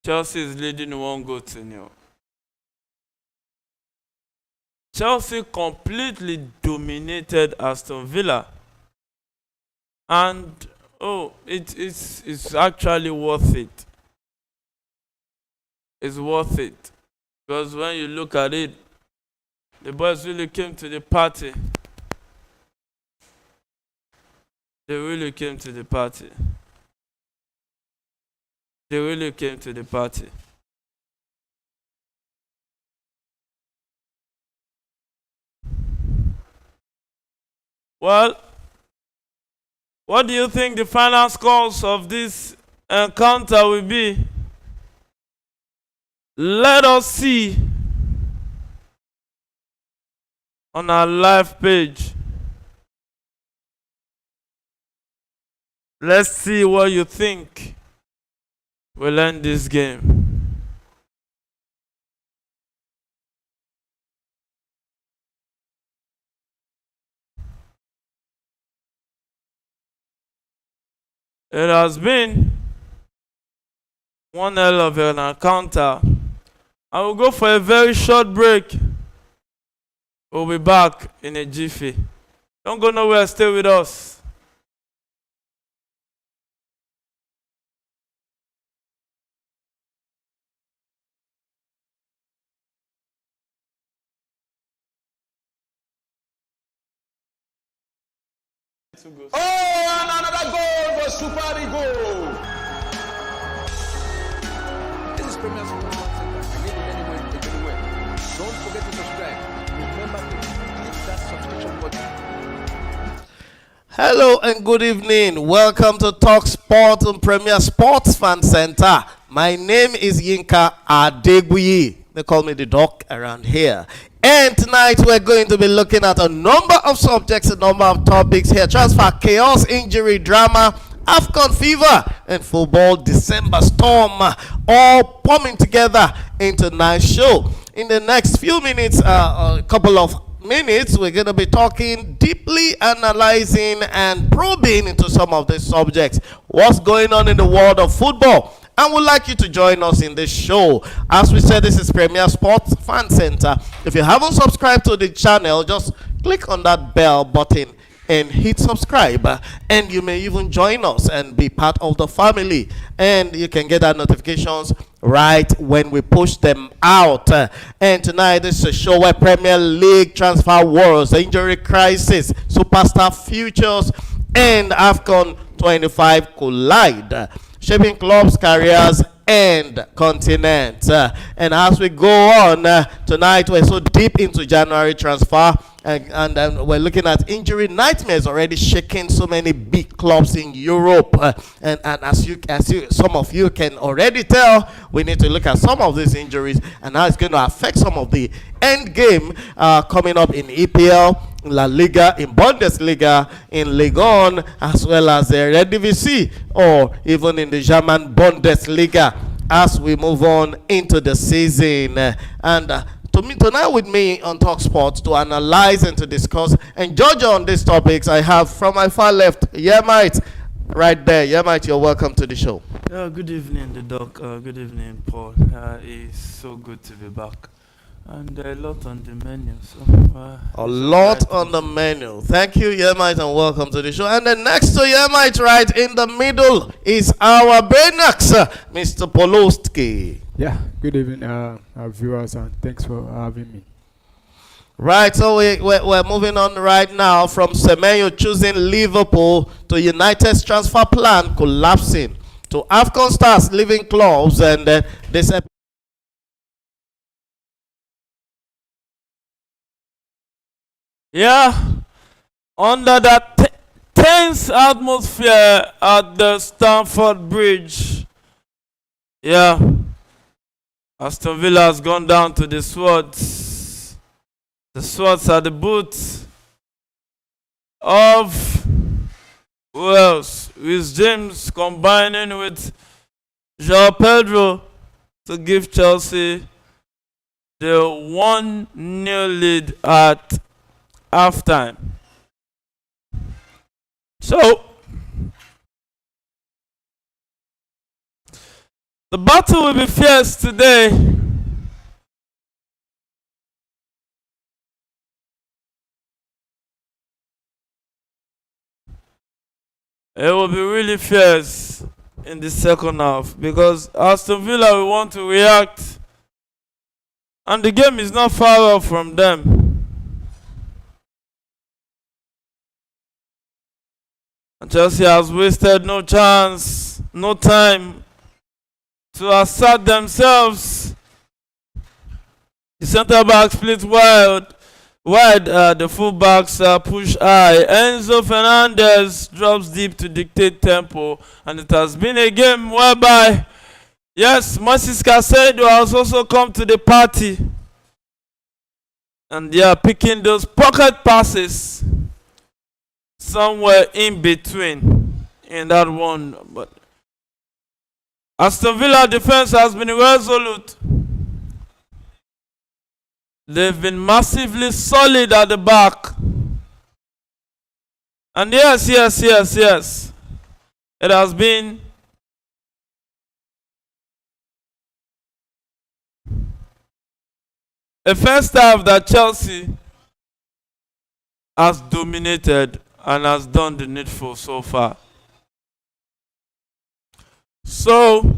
Chelsea is leading 1-0. Chelsea completely dominated Aston Villa. And it's actually worth it. It's worth it. Because when you look at it, the boys really came to the party. They really came to the party. They really came to the party. Well, what do you think the final scores of this encounter will be? Let us see on our live page. Let's see what you think will end this game. It has been one hell of an encounter. I will go for a very short break. We'll be back in a jiffy. Don't go nowhere, stay with us. Oh, and another goal for Super Eagles. This is Premier Sports Center. Get it anywhere, take it anywhere. Don't forget to subscribe. Remember to click that subscription button. Hello and good evening. Welcome to Talk Sport on Premier Sports Fan Center. My name is Yinka Adegbuyi. They call me the doc around here. And tonight we're going to be looking at a number of subjects, a number of topics here. Transfer chaos, injury, drama, AFCON fever, and football December storm, all coming together into a nice show. In the next few minutes, a couple of minutes, we're going to be talking deeply, analyzing and probing into some of these subjects. What's going on in the world of football? And we'd like you to join us in this show. As we said, this is Premier Sports Fan Center. If you haven't subscribed to the channel, just click on that bell button and hit subscribe, and you may even join us and be part of the family, and you can get our notifications right when we push them out. And tonight this is a show where Premier League transfer wars, injury crisis, superstar futures, and AFCON 25 collide, shaping clubs, careers, and continents. And as we go on, tonight we're so deep into January transfer, and we're looking at injury nightmares already shaking so many big clubs in Europe. And as you some of you can already tell, we need to look at some of these injuries and how it's going to affect some of the end game coming up in EPL, La Liga, in Bundesliga, in Ligue 1, as well as the Eredivisie, or even in the German Bundesliga as we move on into the season. And tonight with me on Talk Sports to analyze and to discuss and judge on these topics, I have from my far left, Yemite, right there. Yemite, you're welcome to the show. Good evening, the doc. Good evening, Paul. It's so good to be back. And a lot on the menu. A lot on the menu. Thank you, Yemite, and welcome to the show. And then next to Yemite, right in the middle, is our Benax, Mr. Polostki. Yeah, good evening, our viewers, and thanks for having me. Right, so we're moving on right now from Semenyo choosing Liverpool to United's transfer plan collapsing to AFCON stars leaving clubs, and this under that tense atmosphere at the Stamford Bridge. Aston Villa has gone down to the Swords. The Swords are the boots of who else? With James combining with João Pedro to give Chelsea the 1-0 lead at halftime. So the battle will be fierce today. It will be really fierce in the second half because Aston Villa will want to react, and the game is not far off from them. And Chelsea has wasted no chance, no time to assert themselves. The centre back split wide. The fullbacks push high. Enzo Fernandez drops deep to dictate tempo, and it has been a game whereby, yes, Moses Caicedo has also come to the party, and they are picking those pocket passes somewhere in between in that one. But Aston Villa defense has been resolute. They've been massively solid at the back. And yes, it has been a first half that Chelsea has dominated and has done the needful so far. So,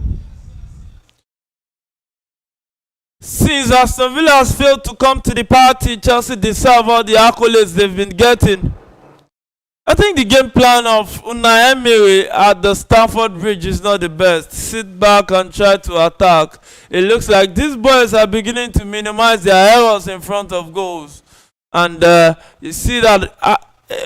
since Aston Villa has failed to come to the party, Chelsea deserve all the accolades they've been getting. I think the game plan of Unai Emery at the Stamford Bridge is not the best. Sit back and try to attack. It looks like these boys are beginning to minimize their errors in front of goals. And you see that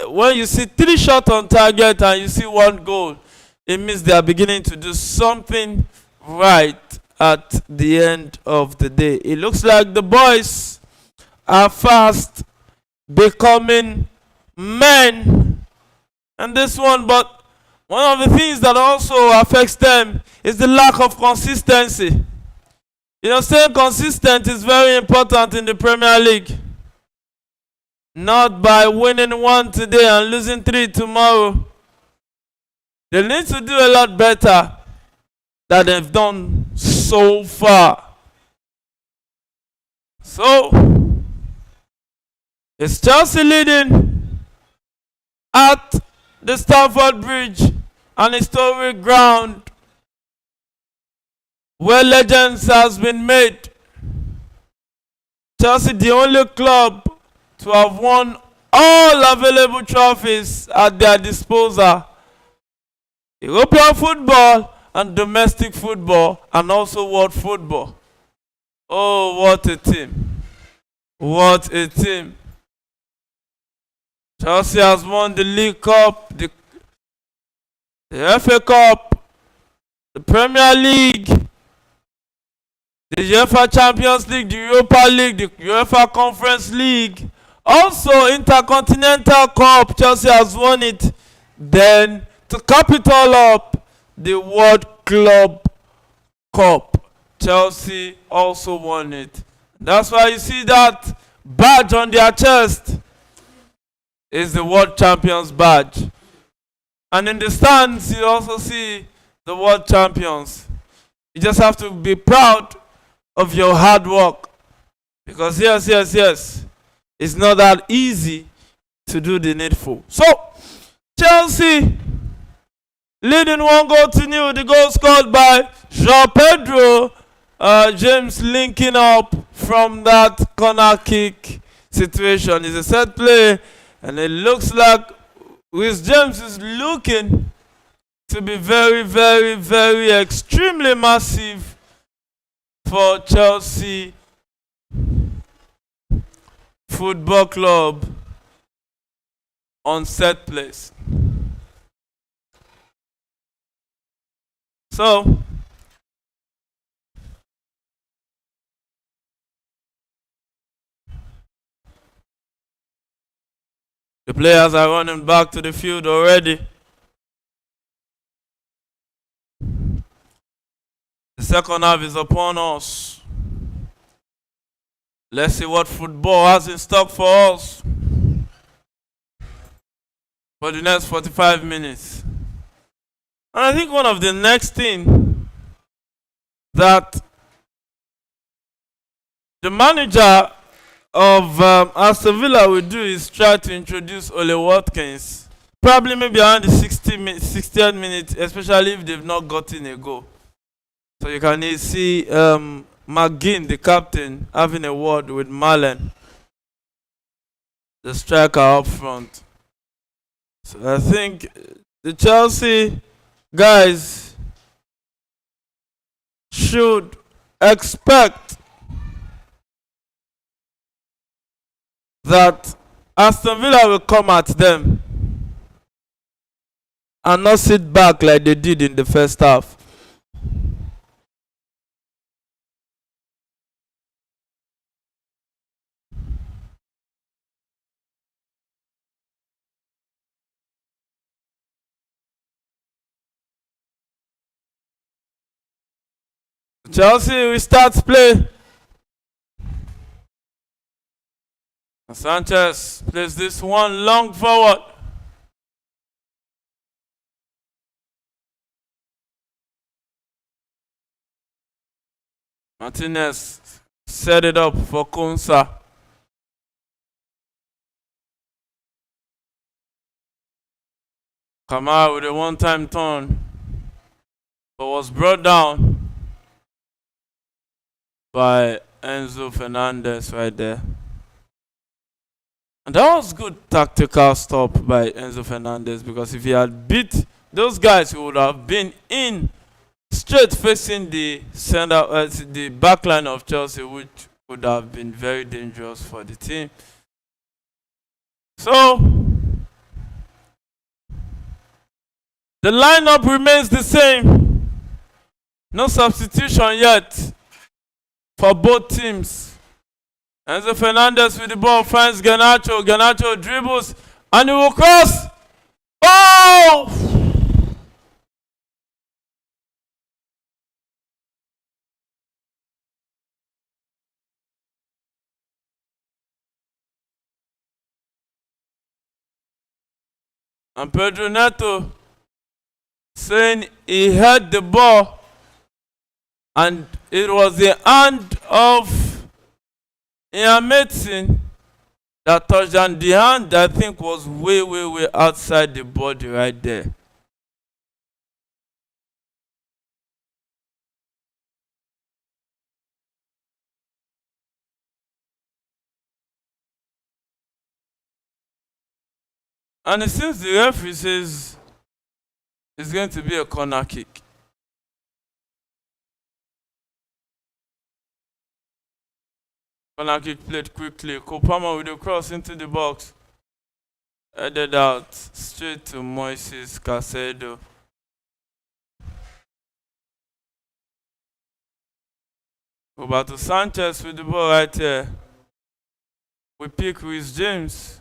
when you see 3 shots on target and you see 1 goal, it means they are beginning to do something right at the end of the day. It looks like the boys are fast becoming men. And this one, but one of the things that also affects them is the lack of consistency. You know, staying consistent is very important in the Premier League. Not by winning 1 today and losing 3 tomorrow. They need to do a lot better than they've done so far. So, it's Chelsea leading at the Stamford Bridge, an historic ground where legends has been made. Chelsea, the only club to have won all available trophies at their disposal. European football and domestic football and also world football. Oh, what a team. What a team. Chelsea has won the League Cup, the FA Cup, the Premier League, the UEFA Champions League, the Europa League, the UEFA Conference League. Also, Intercontinental Cup, Chelsea has won it. Then, to cap it all up, the World Club Cup, Chelsea also won it. That's why you see that badge on their chest is the World Champions badge. And in the stands, you also see the World Champions. You just have to be proud of your hard work. Because yes, it's not that easy to do the needful. So, Chelsea leading 1-0. The goal scored by João Pedro. James linking up from that corner kick situation. It's a set play, and it looks like Rhys James is looking to be very extremely massive for Chelsea Football Club on set plays. So, the players are running back to the field already. The second half is upon us. Let's see what football has in stock for us for the next 45 minutes. And I think one of the next thing that the manager of Aston Villa will do is try to introduce Ole Watkins. Probably maybe around the 60th minute, especially if they've not gotten a goal. So you can see McGinn, the captain, having a word with Malen, the striker up front. So I think the Chelsea guys should expect that Aston Villa will come at them and not sit back like they did in the first half. Chelsea restarts play. Sanchez plays this one long forward. Martinez set it up for Konsa. Kamara with a one-time turn, but was brought down by Enzo Fernandez right there. And that was good tactical stop by Enzo Fernandez, because if he had beat those guys, he would have been in straight facing the the back line of Chelsea, which would have been very dangerous for the team. So the lineup remains the same. No substitution yet for both teams. Enzo Fernandez with the ball finds Garnacho. Garnacho dribbles and he will cross. Oh! And Pedro Neto saying he had the ball and it was the hand of Ian Mason that touched, and the hand I think was way outside the body right there. And it seems the referee says it's going to be a corner kick. Corner kick played quickly. Kopama with a cross into the box. Headed out straight to Moises Caicedo. Roberto Sanchez with the ball right here. We pick Reece James.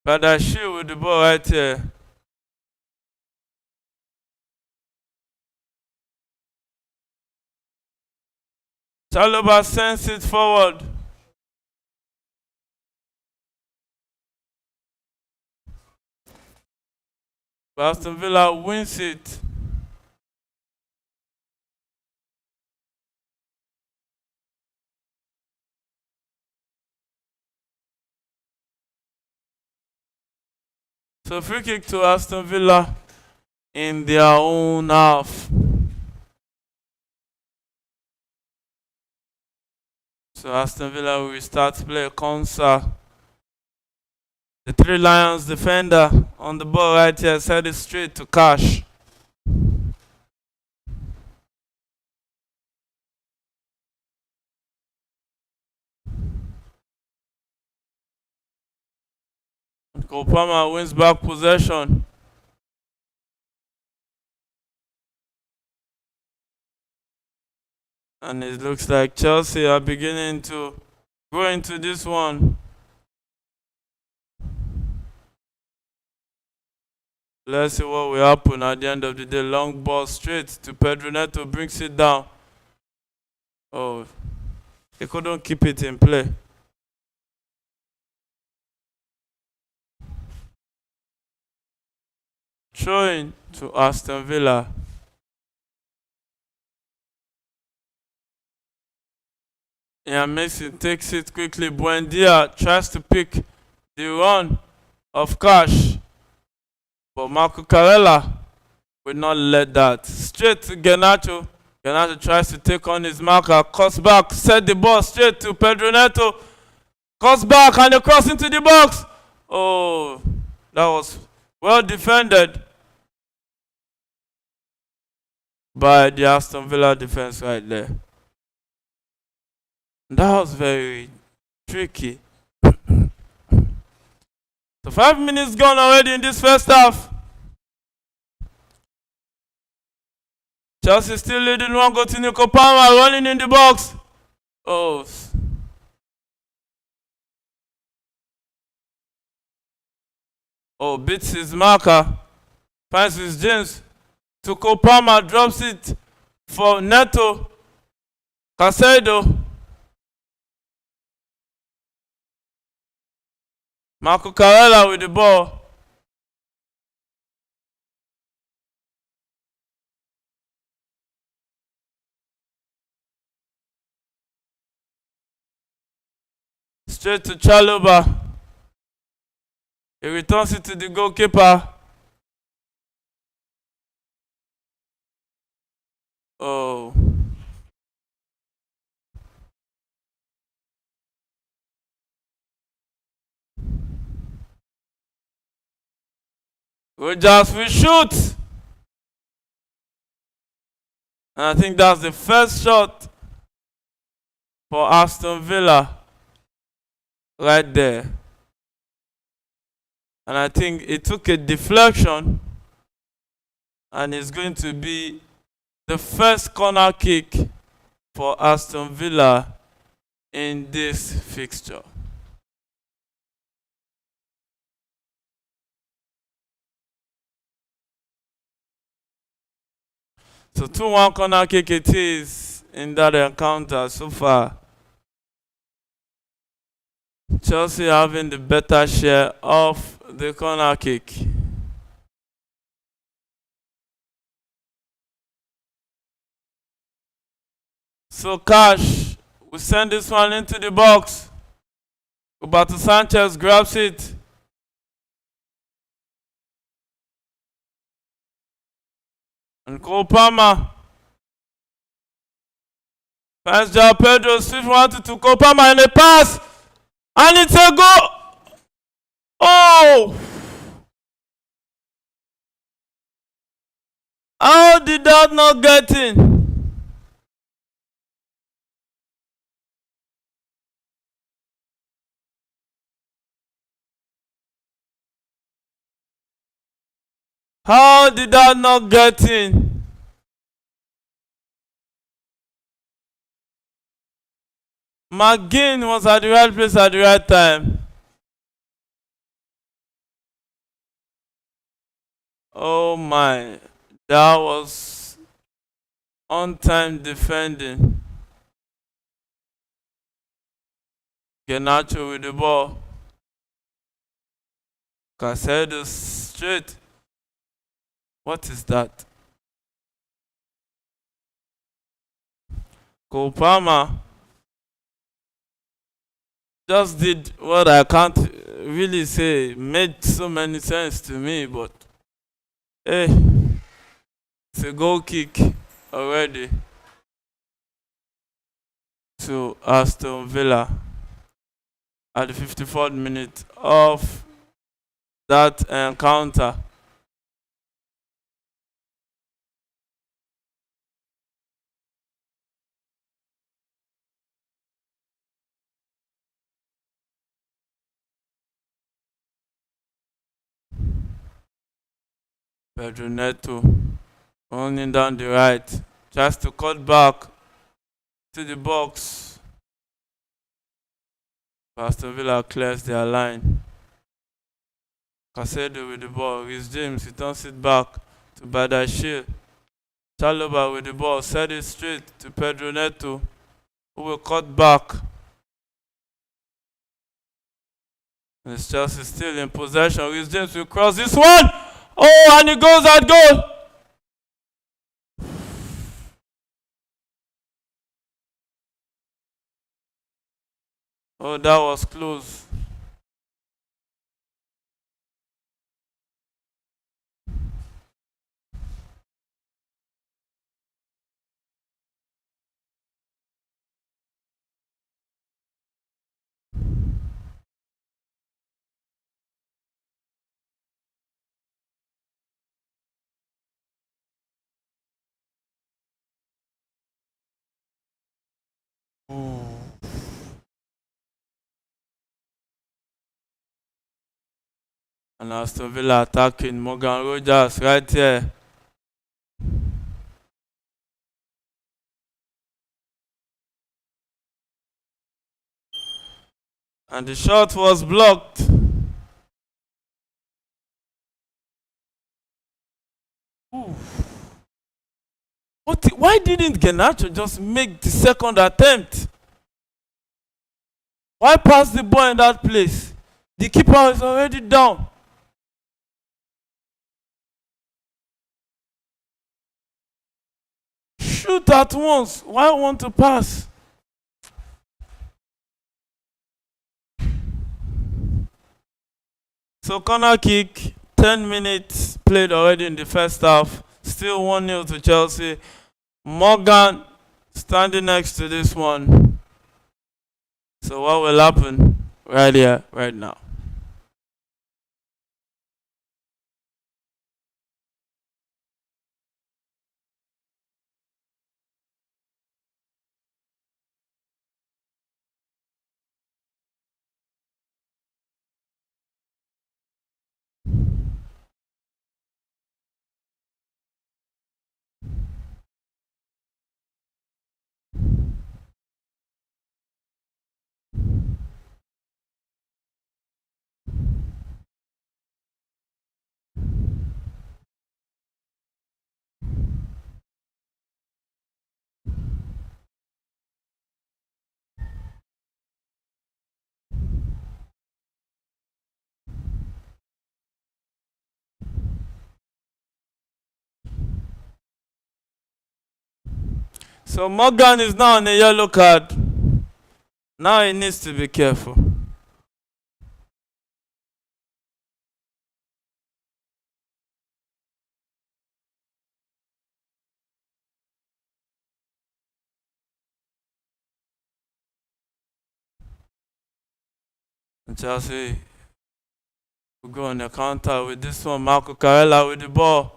Badashi with the ball right here. Chalobah sends it forward. Aston Villa wins it. So free kick to Aston Villa in their own half. So Aston Villa will start to play Konsa. The Three Lions defender on the ball right here, set it straight to Cash. Kopama wins back possession. And it looks like Chelsea are beginning to go into this one. Let's see what will happen at the end of the day. Long ball straight to Pedro Neto, brings it down. Oh, he couldn't keep it in play. Throwing to Aston Villa. Yeah, Mason takes it quickly. Buendia tries to pick the run of Cash, but Marco Carella will not let that. Straight to Garnacho. Garnacho tries to take on his marker. Cuts back, set the ball straight to Pedro Neto. Cuts back and they cross into the box. Oh, that was well defended by the Aston Villa defense right there. That was very tricky. So 5 minutes gone already in this first half. Chelsea still leading 1-0 to Kopama, running in the box. Oh. Oh, beats his marker. Finds his James to Kopama, drops it for Neto. Caicedo. Marco Carella with the ball. Straight to Chaloba. He returns it to the goalkeeper. Oh. Rogers will shoot. And I think that's the first shot for Aston Villa. Right there. And I think it took a deflection. And it's going to be the first corner kick for Aston Villa in this fixture. So 2-1 corner kick it is in that encounter so far. Chelsea having the better share of the corner kick. So Cash will send this one into the box. Roberto Sanchez grabs it. And Cole Palmer finds João Pedro. Swift wanted to Cole Palmer in a pass. And it's a goal. Oh! How did that not get in? How did that not get in? McGinn was at the right place at the right time. Oh my, that was on-time defending. Garnacho with the ball. Caicedo straight. What is that? Cole Palmer just did what I can't really say made so many sense to me, but hey, it's a goal kick already to Aston Villa at the 54th minute of that encounter. Pedro Neto running down the right, tries to cut back to the box. Aston Villa clears their line. Caicedo with the ball. Reece James, he turns it back to Badashir. Chalobah with the ball, set it straight to Pedro Neto, who will cut back. And it's Chelsea still in possession. Reece James will cross this one. Oh, and it goes at goal. Oh, that was close. And Aston Villa attacking. Morgan Rogers right here. And the shot was blocked. Ooh. Why didn't Garnacho just make the second attempt? Why pass the ball in that place? The keeper is already down. Shoot at once. Why want to pass? So corner kick, 10 minutes played already in the first half. Still 1-0 to Chelsea. Morgan standing next to this one. So what will happen right here, right now? So Morgan is now on a yellow card. Now he needs to be careful. And Chelsea will go on the counter with this one. Marco Carella with the ball.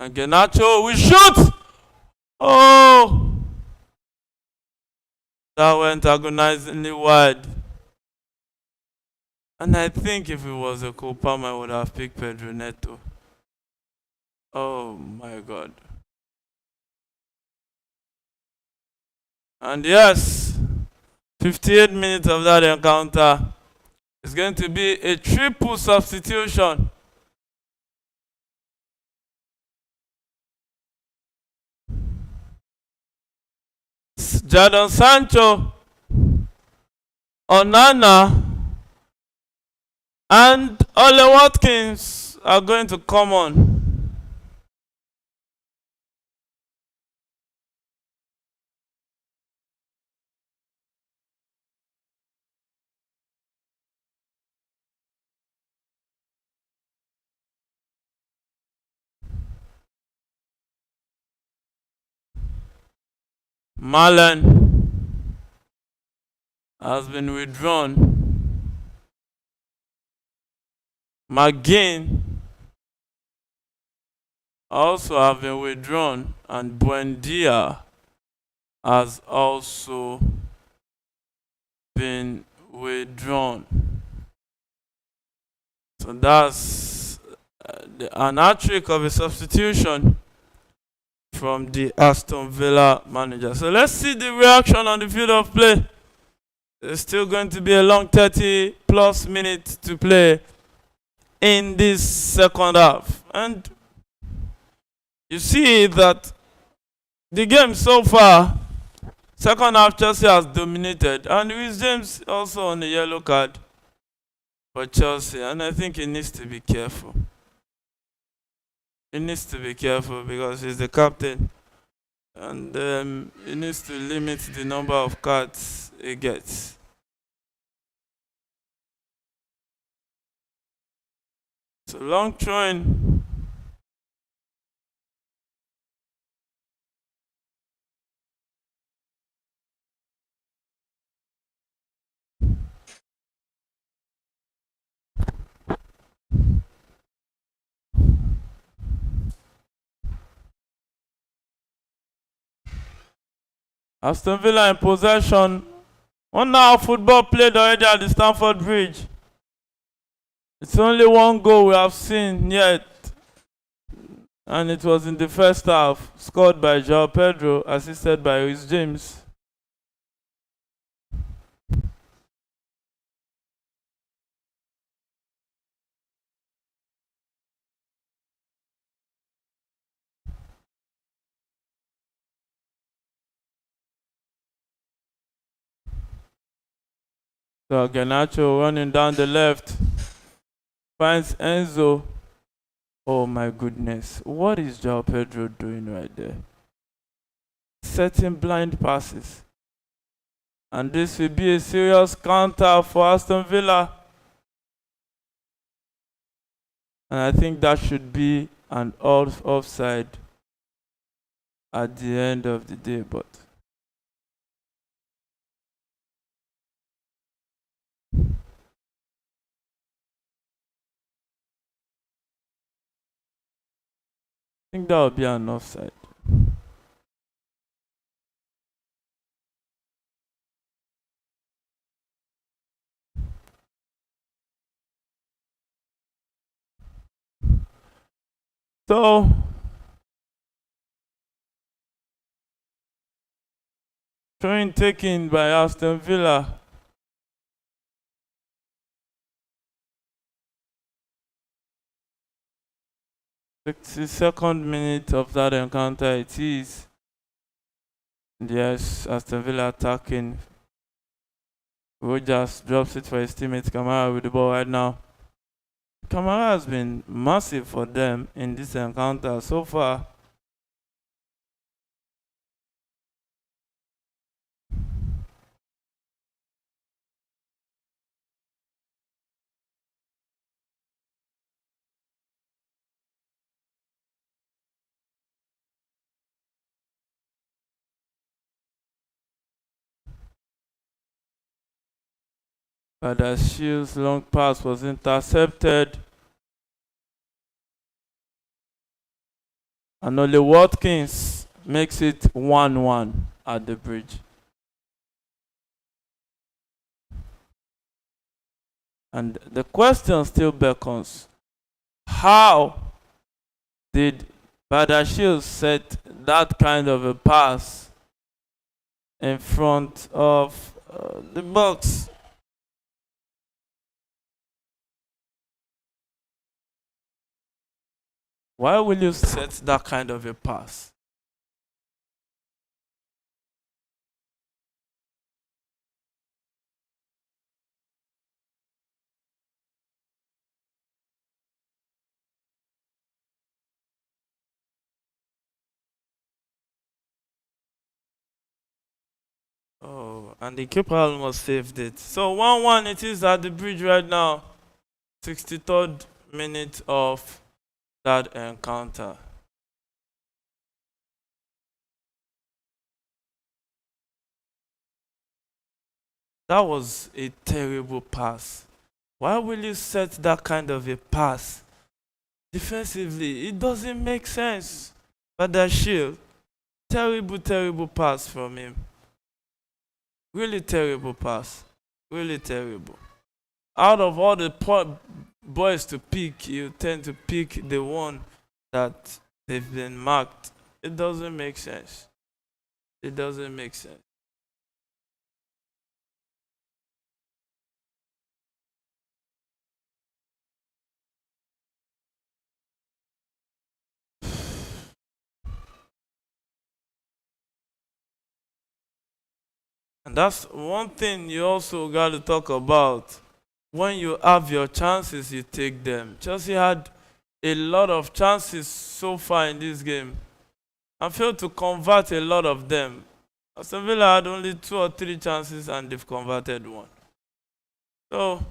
And Garnacho will shoot! Oh! That went agonizingly wide. And I think if it was a Copam, I would have picked Pedro Neto. Oh my God. And yes, 58 minutes of that encounter is going to be a triple substitution. Jadon Sancho, Onana, and Ole Watkins are going to come on. Malen has been withdrawn. McGinn also have been withdrawn, and Buendia has also been withdrawn. So that's an hat-trick of a substitution from the Aston Villa manager. So let's see the reaction on the field of play. There's still going to be a long 30 plus minutes to play in this second half. And you see that the game so far, second half Chelsea has dominated. And Reece James also on the yellow card for Chelsea. And I think he needs to be careful. He needs to be careful because he's the captain. And he needs to limit the number of cards he gets. So long throwing. Aston Villa in possession. 1 hour football played already at the Stamford Bridge. It's only one goal we have seen yet. And it was in the first half, scored by João Pedro, assisted by Reece James. So Garnacho running down the left, finds Enzo. Oh my goodness, what is João Pedro doing right there? Setting blind passes. And this will be a serious counter for Aston Villa. And I think that should be an offside at the end of the day, but I think that would be an offside. So throwing taken by Aston Villa. The 62nd minute of that encounter it is. Yes, Aston Villa attacking. Rogers drops it for his teammate Kamara with the ball right now. Kamara has been massive for them in this encounter so far. But as Shields' long pass was intercepted. And only Watkins makes it 1-1 at the bridge. And the question still beckons, how did Badashil set that kind of a pass in front of the box? Why will you set that kind of a pass? Oh, and the keeper almost saved it. So 1-1 it is at the bridge right now. 63rd minute of that encounter. That was a terrible pass. Why will you set that kind of a pass? Defensively, it doesn't make sense. But that shield, terrible pass from him. Really terrible pass. Really terrible. Out of all the boys to pick, you tend to pick the one that they've been marked. It doesn't make sense. It doesn't make sense. And that's one thing you also got to talk about. When you have your chances, you take them. Chelsea had a lot of chances so far in this game and failed to convert a lot of them. Aston Villa had only 2 or 3 chances and they've converted 1. So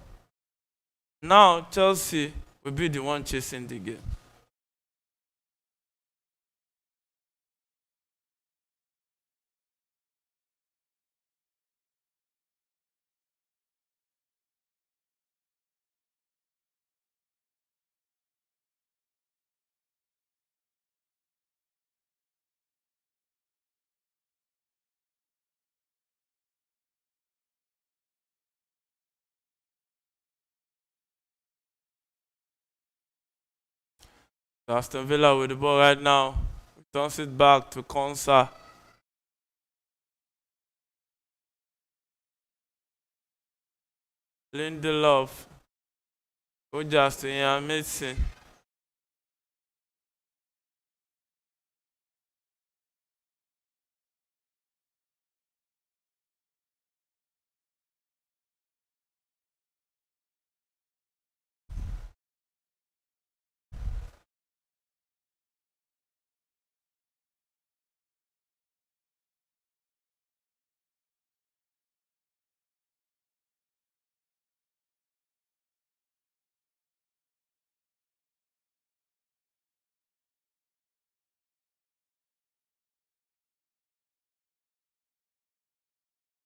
now Chelsea will be the one chasing the game. Aston Villa with the ball right now. Turns it back to Konsa. Lindelof. Rogers to Ian Mason.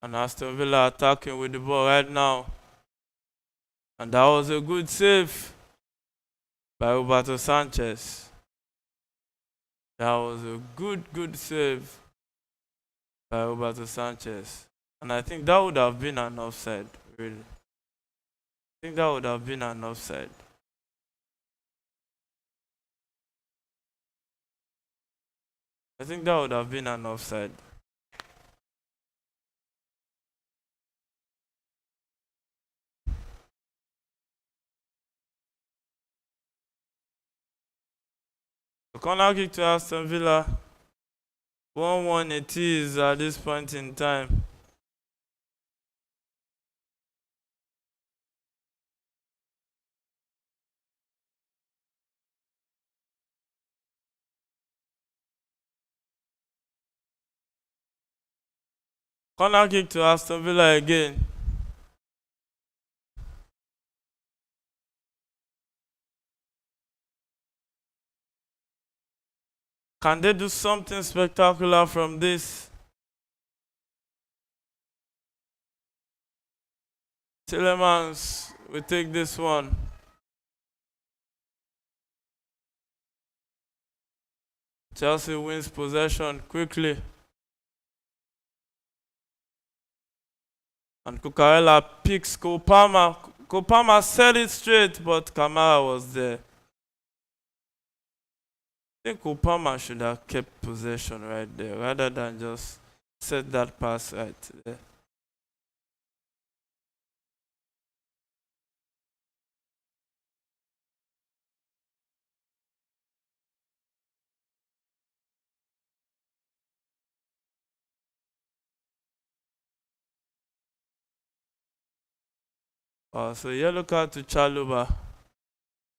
And Aston Villa attacking with the ball right now. And that was a good save by Roberto Sanchez. That was a good save by Roberto Sanchez. And I think that would have been an offside, really. I think that would have been an offside. I think that would have been an offside. The corner kick to Aston Villa. 1-1 it is at this point in time. Corner kick to Aston Villa again. Can they do something spectacular from this? Tillemans will take this one. Chelsea wins possession quickly. And Cucurella picks Kopama. Kopama set it straight, but Kamara was there. I think Kopama should have kept possession right there rather than just set that pass right there. So yellow card to Chaluba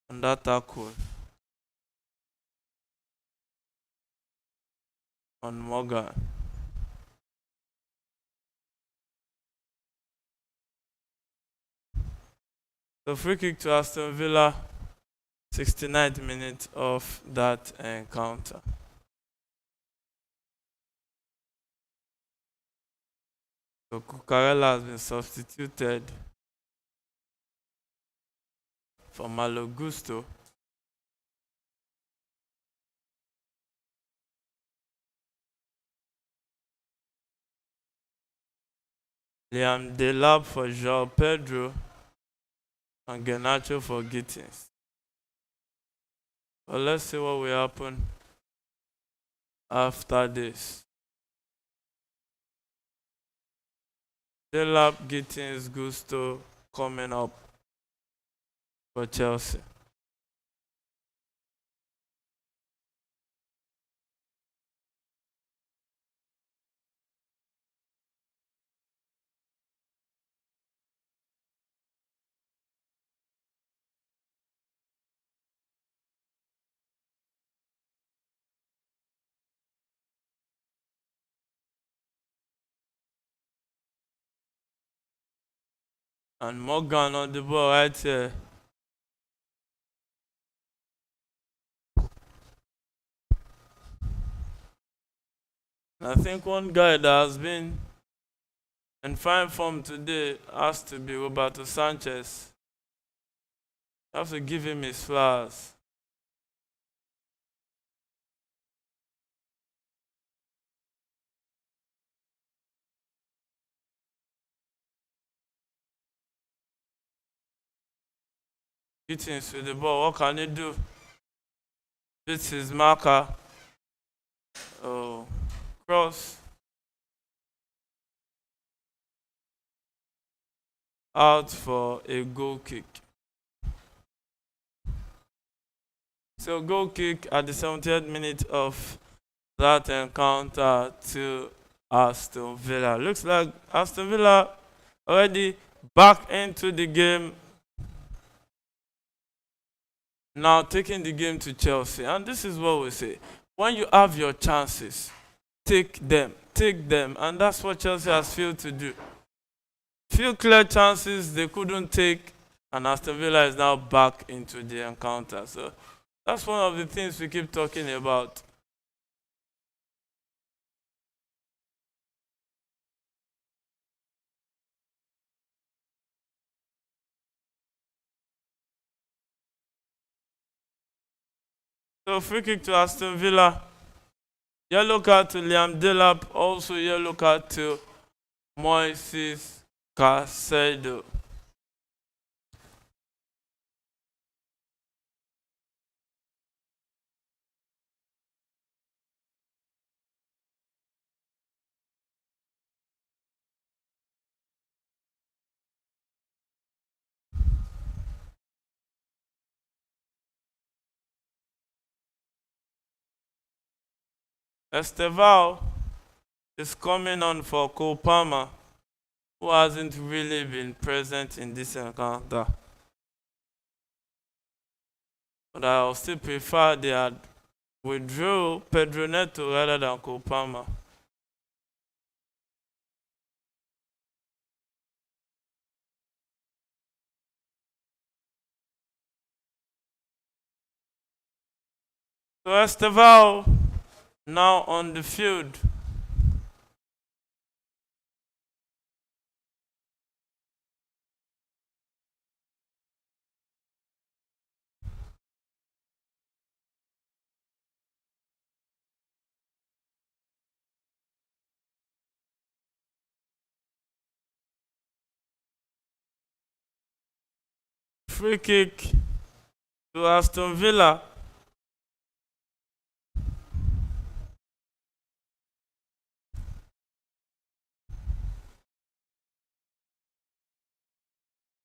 on that tackle on Morgan. So free kick to Aston Villa, 69th minute of that encounter. So Cucurella has been substituted for Malo Gusto. Liam Delap for João Pedro and Garnacho for Gittins. Well, let's see what will happen after this. Delap, Gittins, Gusto coming up for Chelsea. And Morgan on the ball right here. I think one guy that has been in fine form today has to be Roberto Sanchez. I have to give him his flowers. Gittins with the ball, what can he do? Beats his marker. Oh, cross. Out for a goal kick. So goal kick at the 70th minute of that encounter to Aston Villa. Looks like Aston Villa already back into the game. Now taking the game to Chelsea. And this is what we say. When you have your chances, take them. Take them. And that's what Chelsea has failed to do. Few clear chances they couldn't take. And Aston Villa is now back into the encounter. So that's one of the things we keep talking about. So free kick to Aston Villa. Yellow card to Liam Delap. Also yellow card to Moises Caicedo. Estevao is coming on for Cole Palmer, who hasn't really been present in this encounter. But I still prefer they had withdrew Pedro Neto rather than Cole Palmer. So Estevao now on the field. Free kick to Aston Villa.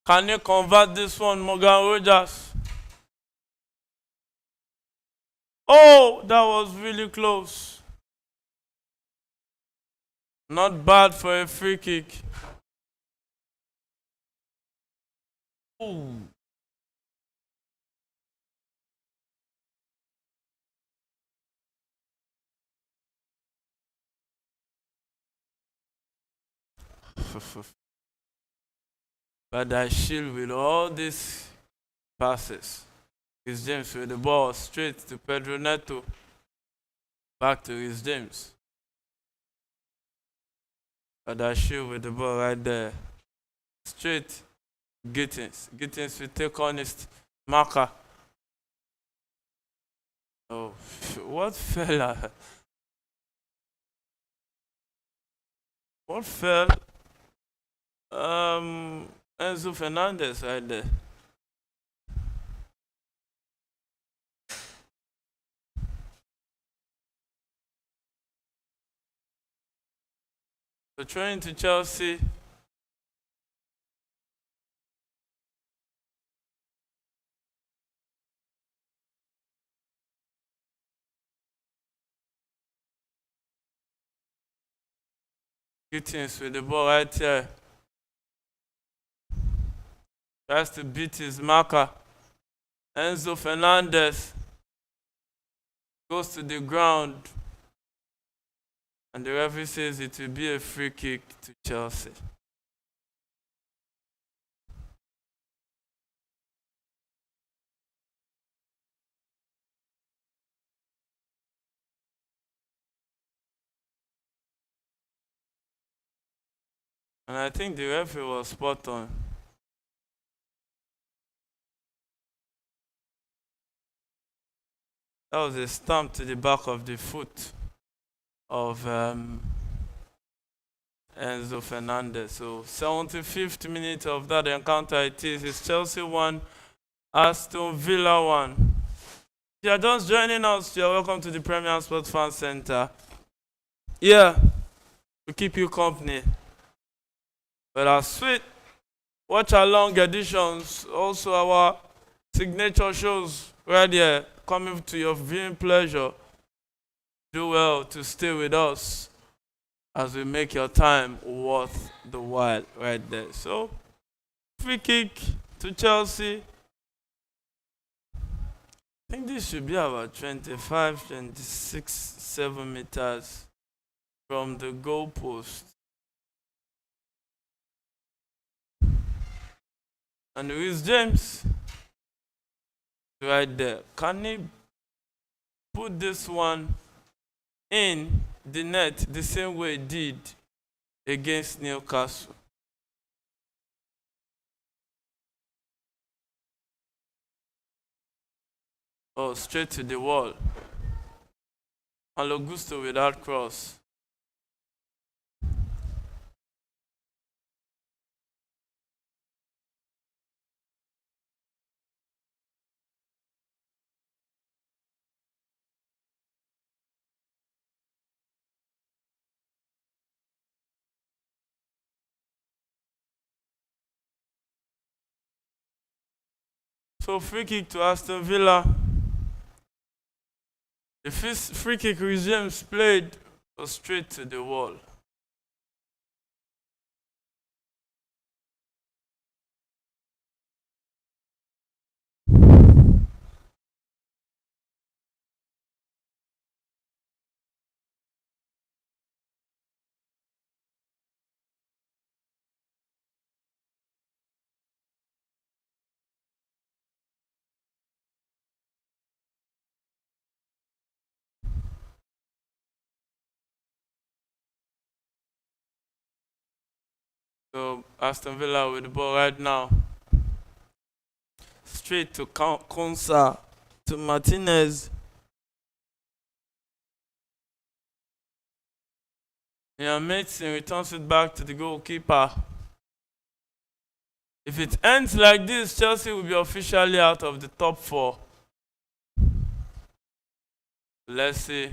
Can you convert this one, Morgan Rogers? Oh, that was really close. Not bad for a free kick. Ooh. But I shield with all these passes. It's James with the ball straight to Pedro Neto. Back to his James. But I shield with the ball right there. Straight. Gittins. Gittins will take on his marker. Oh, what fella? What fell? Enzo Fernandez right there. So trying to Chelsea. Gittins with the ball right here. Tries to beat his marker. Enzo Fernandez goes to the ground. And the referee says it will be a free kick to Chelsea. And I think the referee was spot on. That was a stamp to the back of the foot of Enzo Fernandez. So 75th minute of that encounter it is. It's Chelsea 1, Aston Villa 1. If you are just joining us, you are welcome to the Premier Sports Fan Center. Yeah, we keep you company. But our sweet watch-along editions, also our signature shows right here, coming to your viewing pleasure. Do well to stay with us as we make your time worth the while right there. So, free kick to Chelsea. I think this should be about 25, 26, 7 meters from the goal post. And Luis James right there. Can he put this one in the net the same way he did against Newcastle? Oh, straight to the wall. And Augusto with that cross. So free kick to Aston Villa. The first free kick James played was straight to the wall. So Aston Villa with the ball right now. Straight to Konsa, to Martinez. Yeah, Mason returns it back to the goalkeeper. If it ends like this, Chelsea will be officially out of the top 4. Let's see.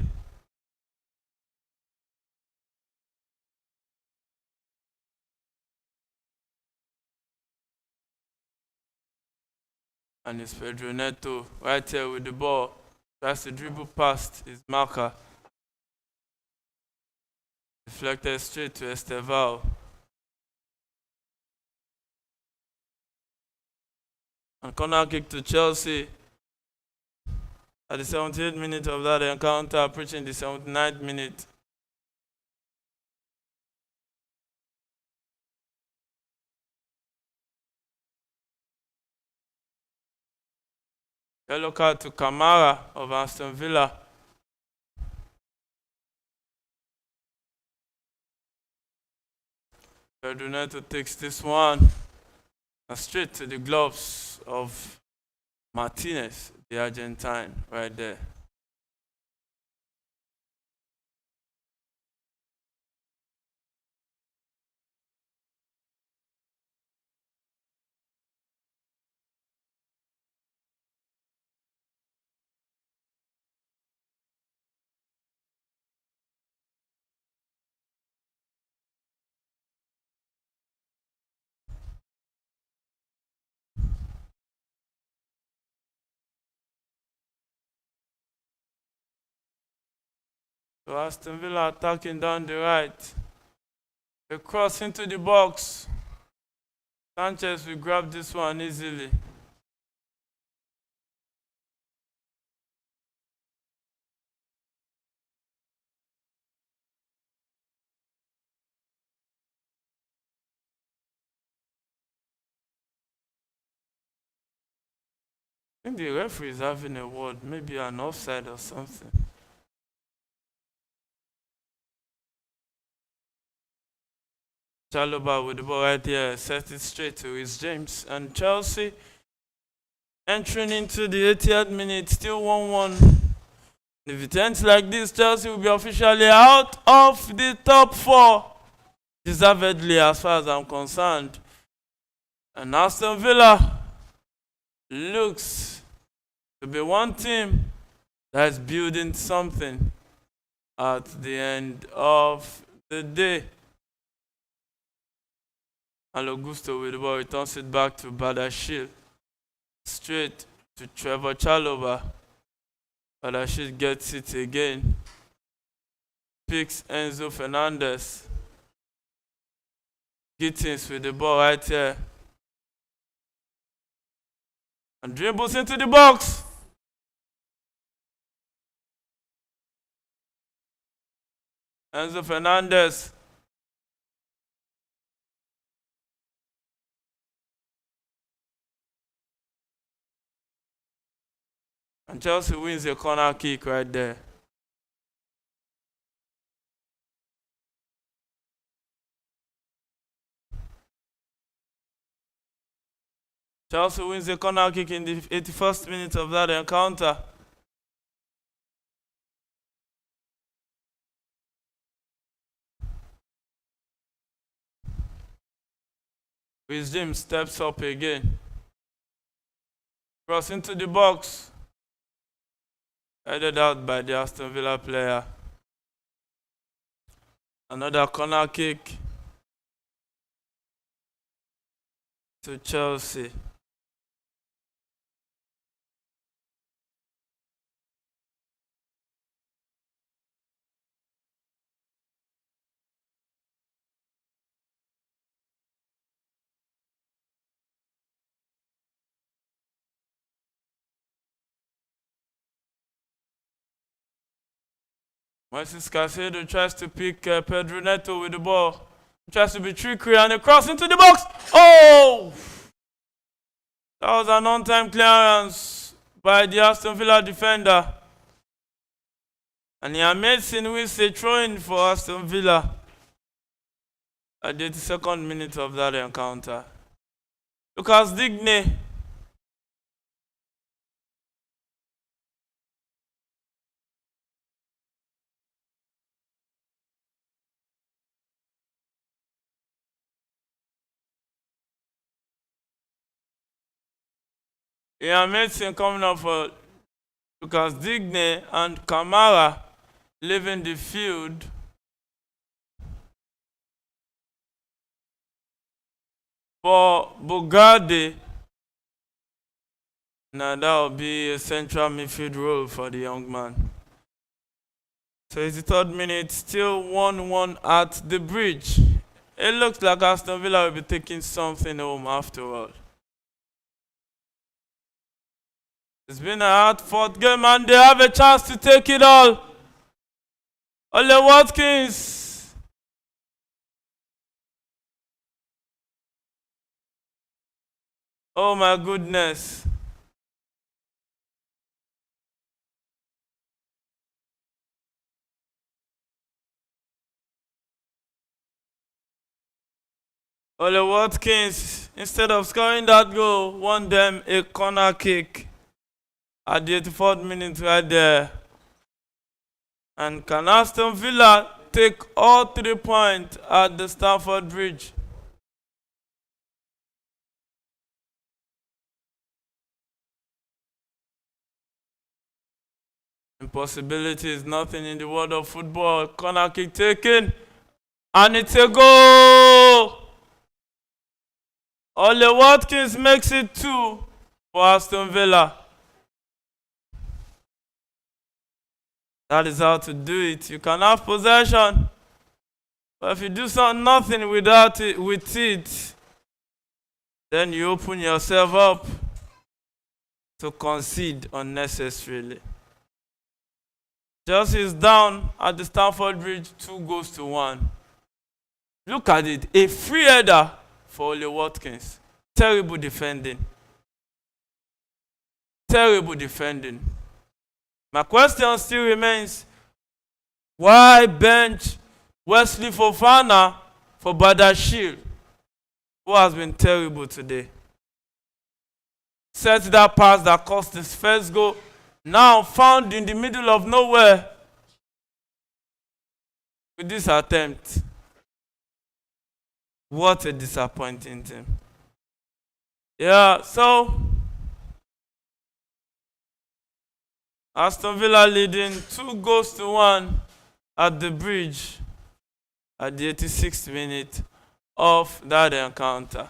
And it's Pedro Neto right here with the ball. Tries to dribble past his marker. Deflected straight to Estevao. And corner kick to Chelsea. At the 78th minute of that encounter, approaching the 79th minute. Yellow card to Kamara of Aston Villa. Pedro Neto takes this one and straight to the gloves of Martinez, the Argentine, right there. So Aston Villa attacking down the right. A cross into the box. Sanchez will grab this one easily. I think the referee is having a word, maybe an offside or something. Chalobah with the ball right here, set it straight to his James. And Chelsea entering into the 80th minute, still 1-1. If it ends like this, Chelsea will be officially out of the top 4. Deservedly, as far as I'm concerned. And Aston Villa looks to be one team that's building something at the end of the day. And Augusto with the ball returns it back to Badashil. Straight to Trevor Chalobah. Badashil gets it again. Picks Enzo Fernandez. Gittins with the ball right here. And dribbles into the box. Enzo Fernandez. And Chelsea wins a corner kick right there. Chelsea wins a corner kick in the 81st minute of that encounter. Wisdom steps up again. Cross into the box. Headed out by the Aston Villa player. Another corner kick to Chelsea. Moises Caicedo tries to pick Pedro Neto with the ball. He tries to be trickery and a cross into the box. Oh! That was an on-time clearance by the Aston Villa defender. And he made Sinwis a throw-in for Aston Villa at the 82nd minute of that encounter. Lucas Digne. Ian Mason coming up for Lucas Digne and Kamara leaving the field. For Bogarde, now that will be a central midfield role for the young man. So it's the 3rd minute, still 1-1 at the bridge. It looks like Aston Villa will be taking something home after all. It's been a hard-fought game and they have a chance to take it all. Ole Watkins. Oh my goodness. Ole Watkins, instead of scoring that goal, won them a corner kick at the 84th minute right there. And can Aston Villa take all 3 points at the Stamford Bridge? Impossibility is nothing in the world of football. Corner kick taken. And it's a goal! Ole Watkins makes it 2 for Aston Villa. That is how to do it. You can have possession, but if you do nothing without it, with it, then you open yourself up to concede unnecessarily. Chelsea is down at the Stamford Bridge, 2-1. Look at it, a free header for Ole Watkins. Terrible defending. Terrible defending. My question still remains, why bench Wesley Fofana for Badashir, who has been terrible today? Set that pass that cost his first goal, now found in the middle of nowhere with this attempt. What a disappointing team. Yeah, so Aston Villa leading 2-1 at the bridge at the 86th minute of that encounter.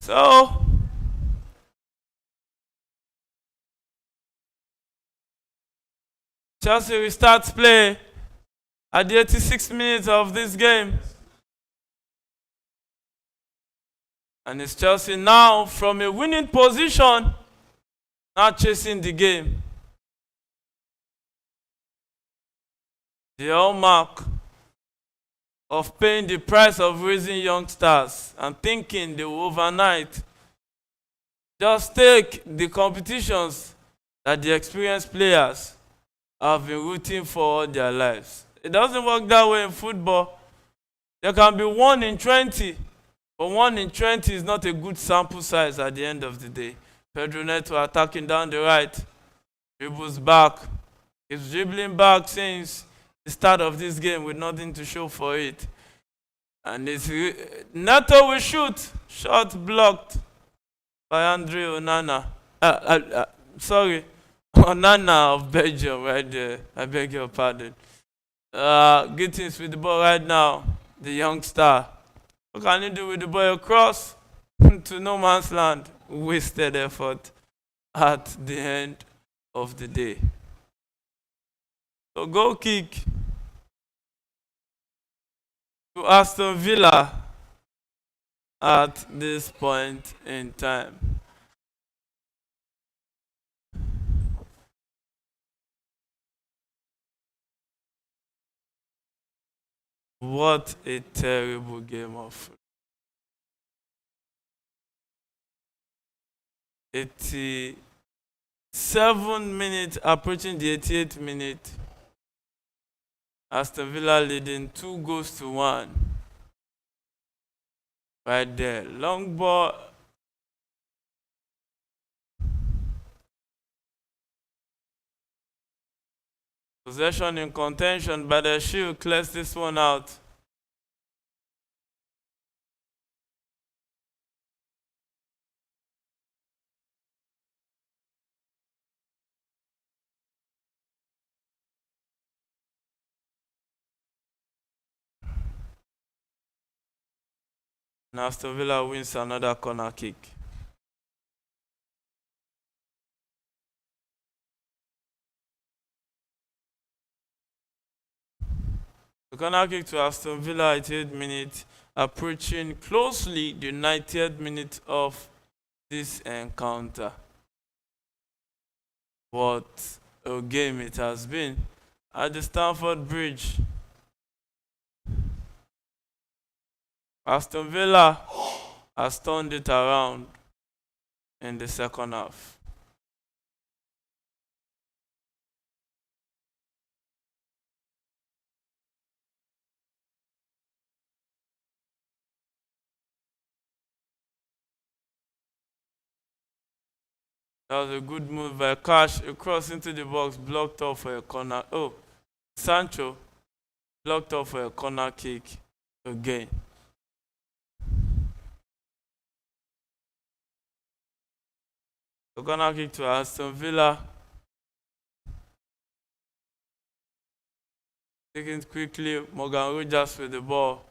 So Chelsea restarts play at the 86th minute of this game. And it's Chelsea now from a winning position, now chasing the game. The hallmark of paying the price of raising young stars and thinking they will overnight just take the competitions that the experienced players have been rooting for all their lives. It doesn't work that way in football. There can be 1 in 20. But 1 in 20 is not a good sample size at the end of the day. Pedro Neto attacking down the right. Dribbles back. He's dribbling back since the start of this game with nothing to show for it. And it's Neto will shoot. Shot blocked by Andre Onana. Sorry, Onana of Belgium right there. I beg your pardon. Gittins with the ball right now. The young star. What can he do with the ball across to no man's land? Wasted effort at the end of the day. So goal kick to Aston Villa at this point in time. What a terrible game of football. 87 minutes, approaching the 88th minute. Aston Villa leading 2-1. Right there. Long ball. Possession in contention, but the Shield clears this one out. And Aston Villa wins another corner kick. The corner kick to Aston Villa at 8 minutes, approaching closely the 90th minute of this encounter. What a game it has been at the Stamford Bridge. Aston Villa has turned it around in the second half. That was a good move by Cash across into the box, blocked off for a corner. Oh, Sancho blocked off for a corner kick again. The corner kick to Aston Villa. Taking it quickly, Morgan Rogers with the ball.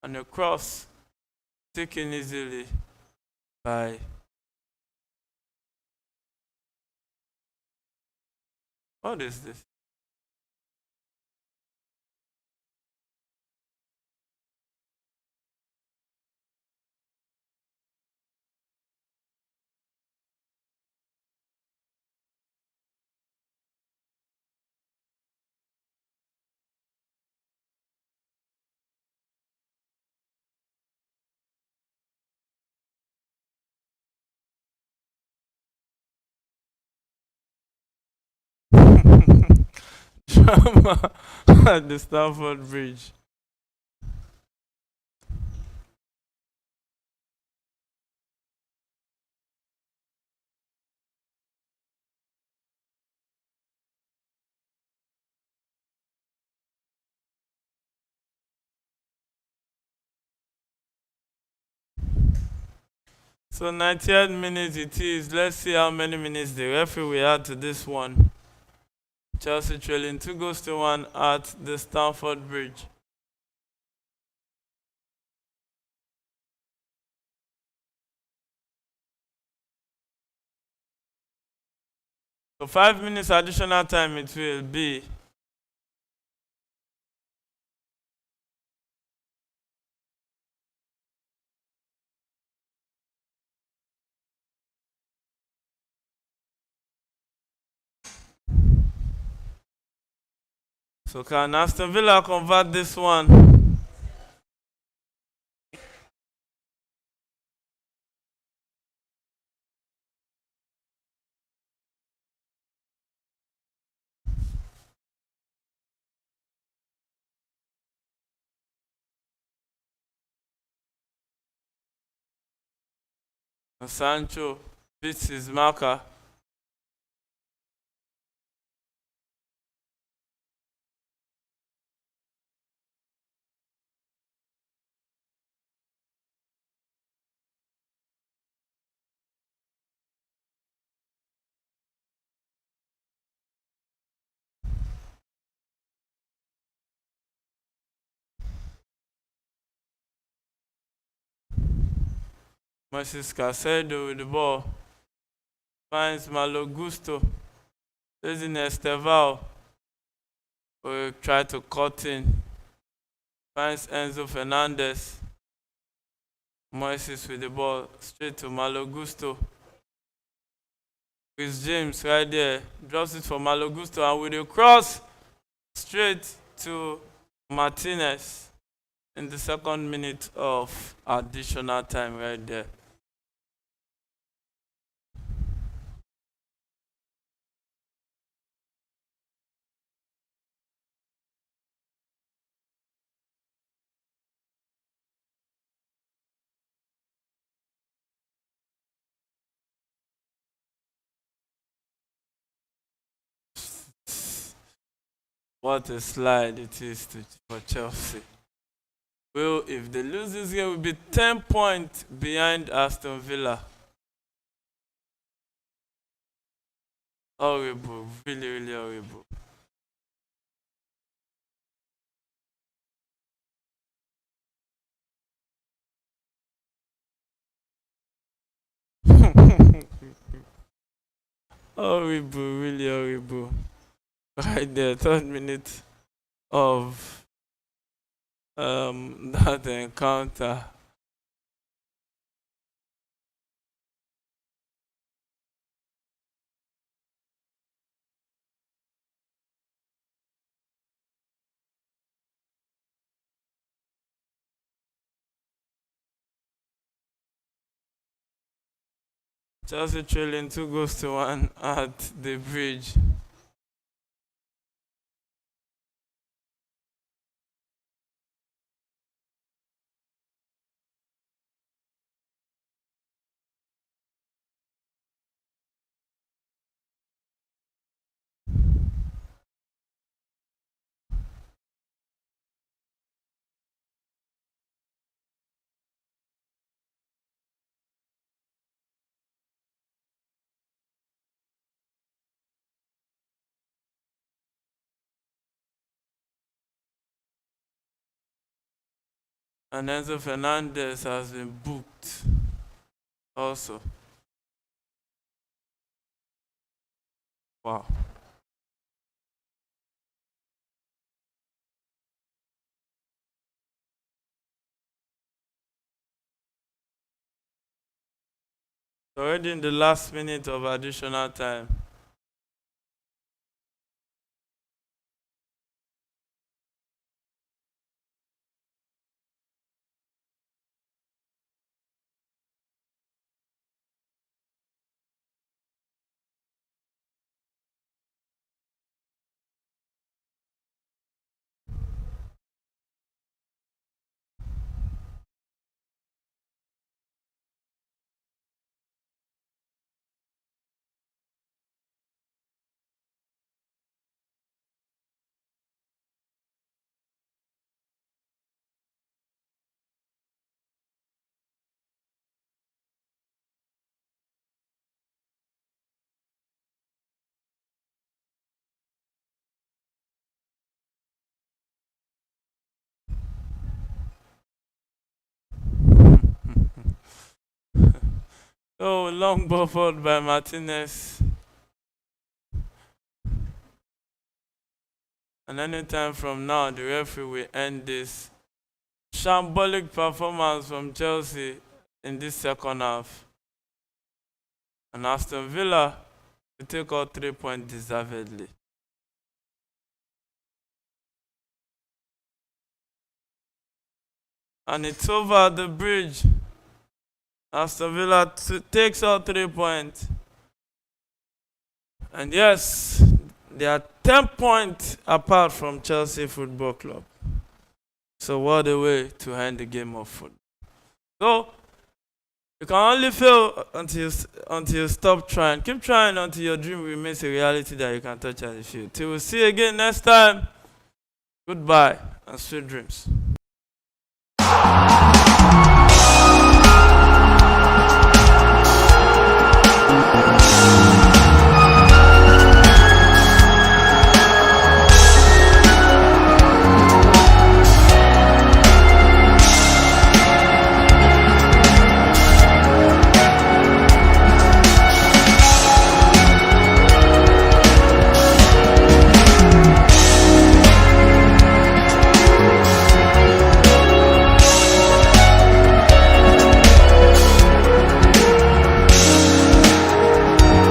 And a cross taken easily by what is this? Drama at the Stamford Bridge. So 90th minute it is. Let's see how many minutes the referee will add to this one. Chelsea trailing 2-1 at the Stamford Bridge. So 5 minutes additional time it will be. So can Aston Villa convert this one? And Sancho beats his marker. Moses Casedo with the ball. Finds Malo Gusto. Using Esteval. Will try to cut in. Finds Enzo Fernandez. Moises with the ball straight to Malo Gusto. Chris James right there. Drops it for Malo Gusto and with a cross straight to Martinez in the second minute of additional time right there. What a slide it is for Chelsea. Well, if they lose this game, will be 10 points behind Aston Villa. Horrible, really, really horrible. Horrible, really horrible. Right there, 3rd minute of that encounter. Chelsea trailing 2-1 at the bridge. And Enzo Fernandez has been booked also. Wow. Already in the last minute of additional time. Oh, long ball followed by Martinez. And anytime from now, the referee will end this shambolic performance from Chelsea in this second half. And Aston Villa will take all 3 points deservedly. And it's over the bridge. Aston Villa takes all 3 points. And yes, they are 10 points apart from Chelsea Football Club. So what a way to end the game of football. So you can only fail until you stop trying. Keep trying until your dream remains a reality that you can touch at the field. Till we see you again next time. Goodbye and sweet dreams.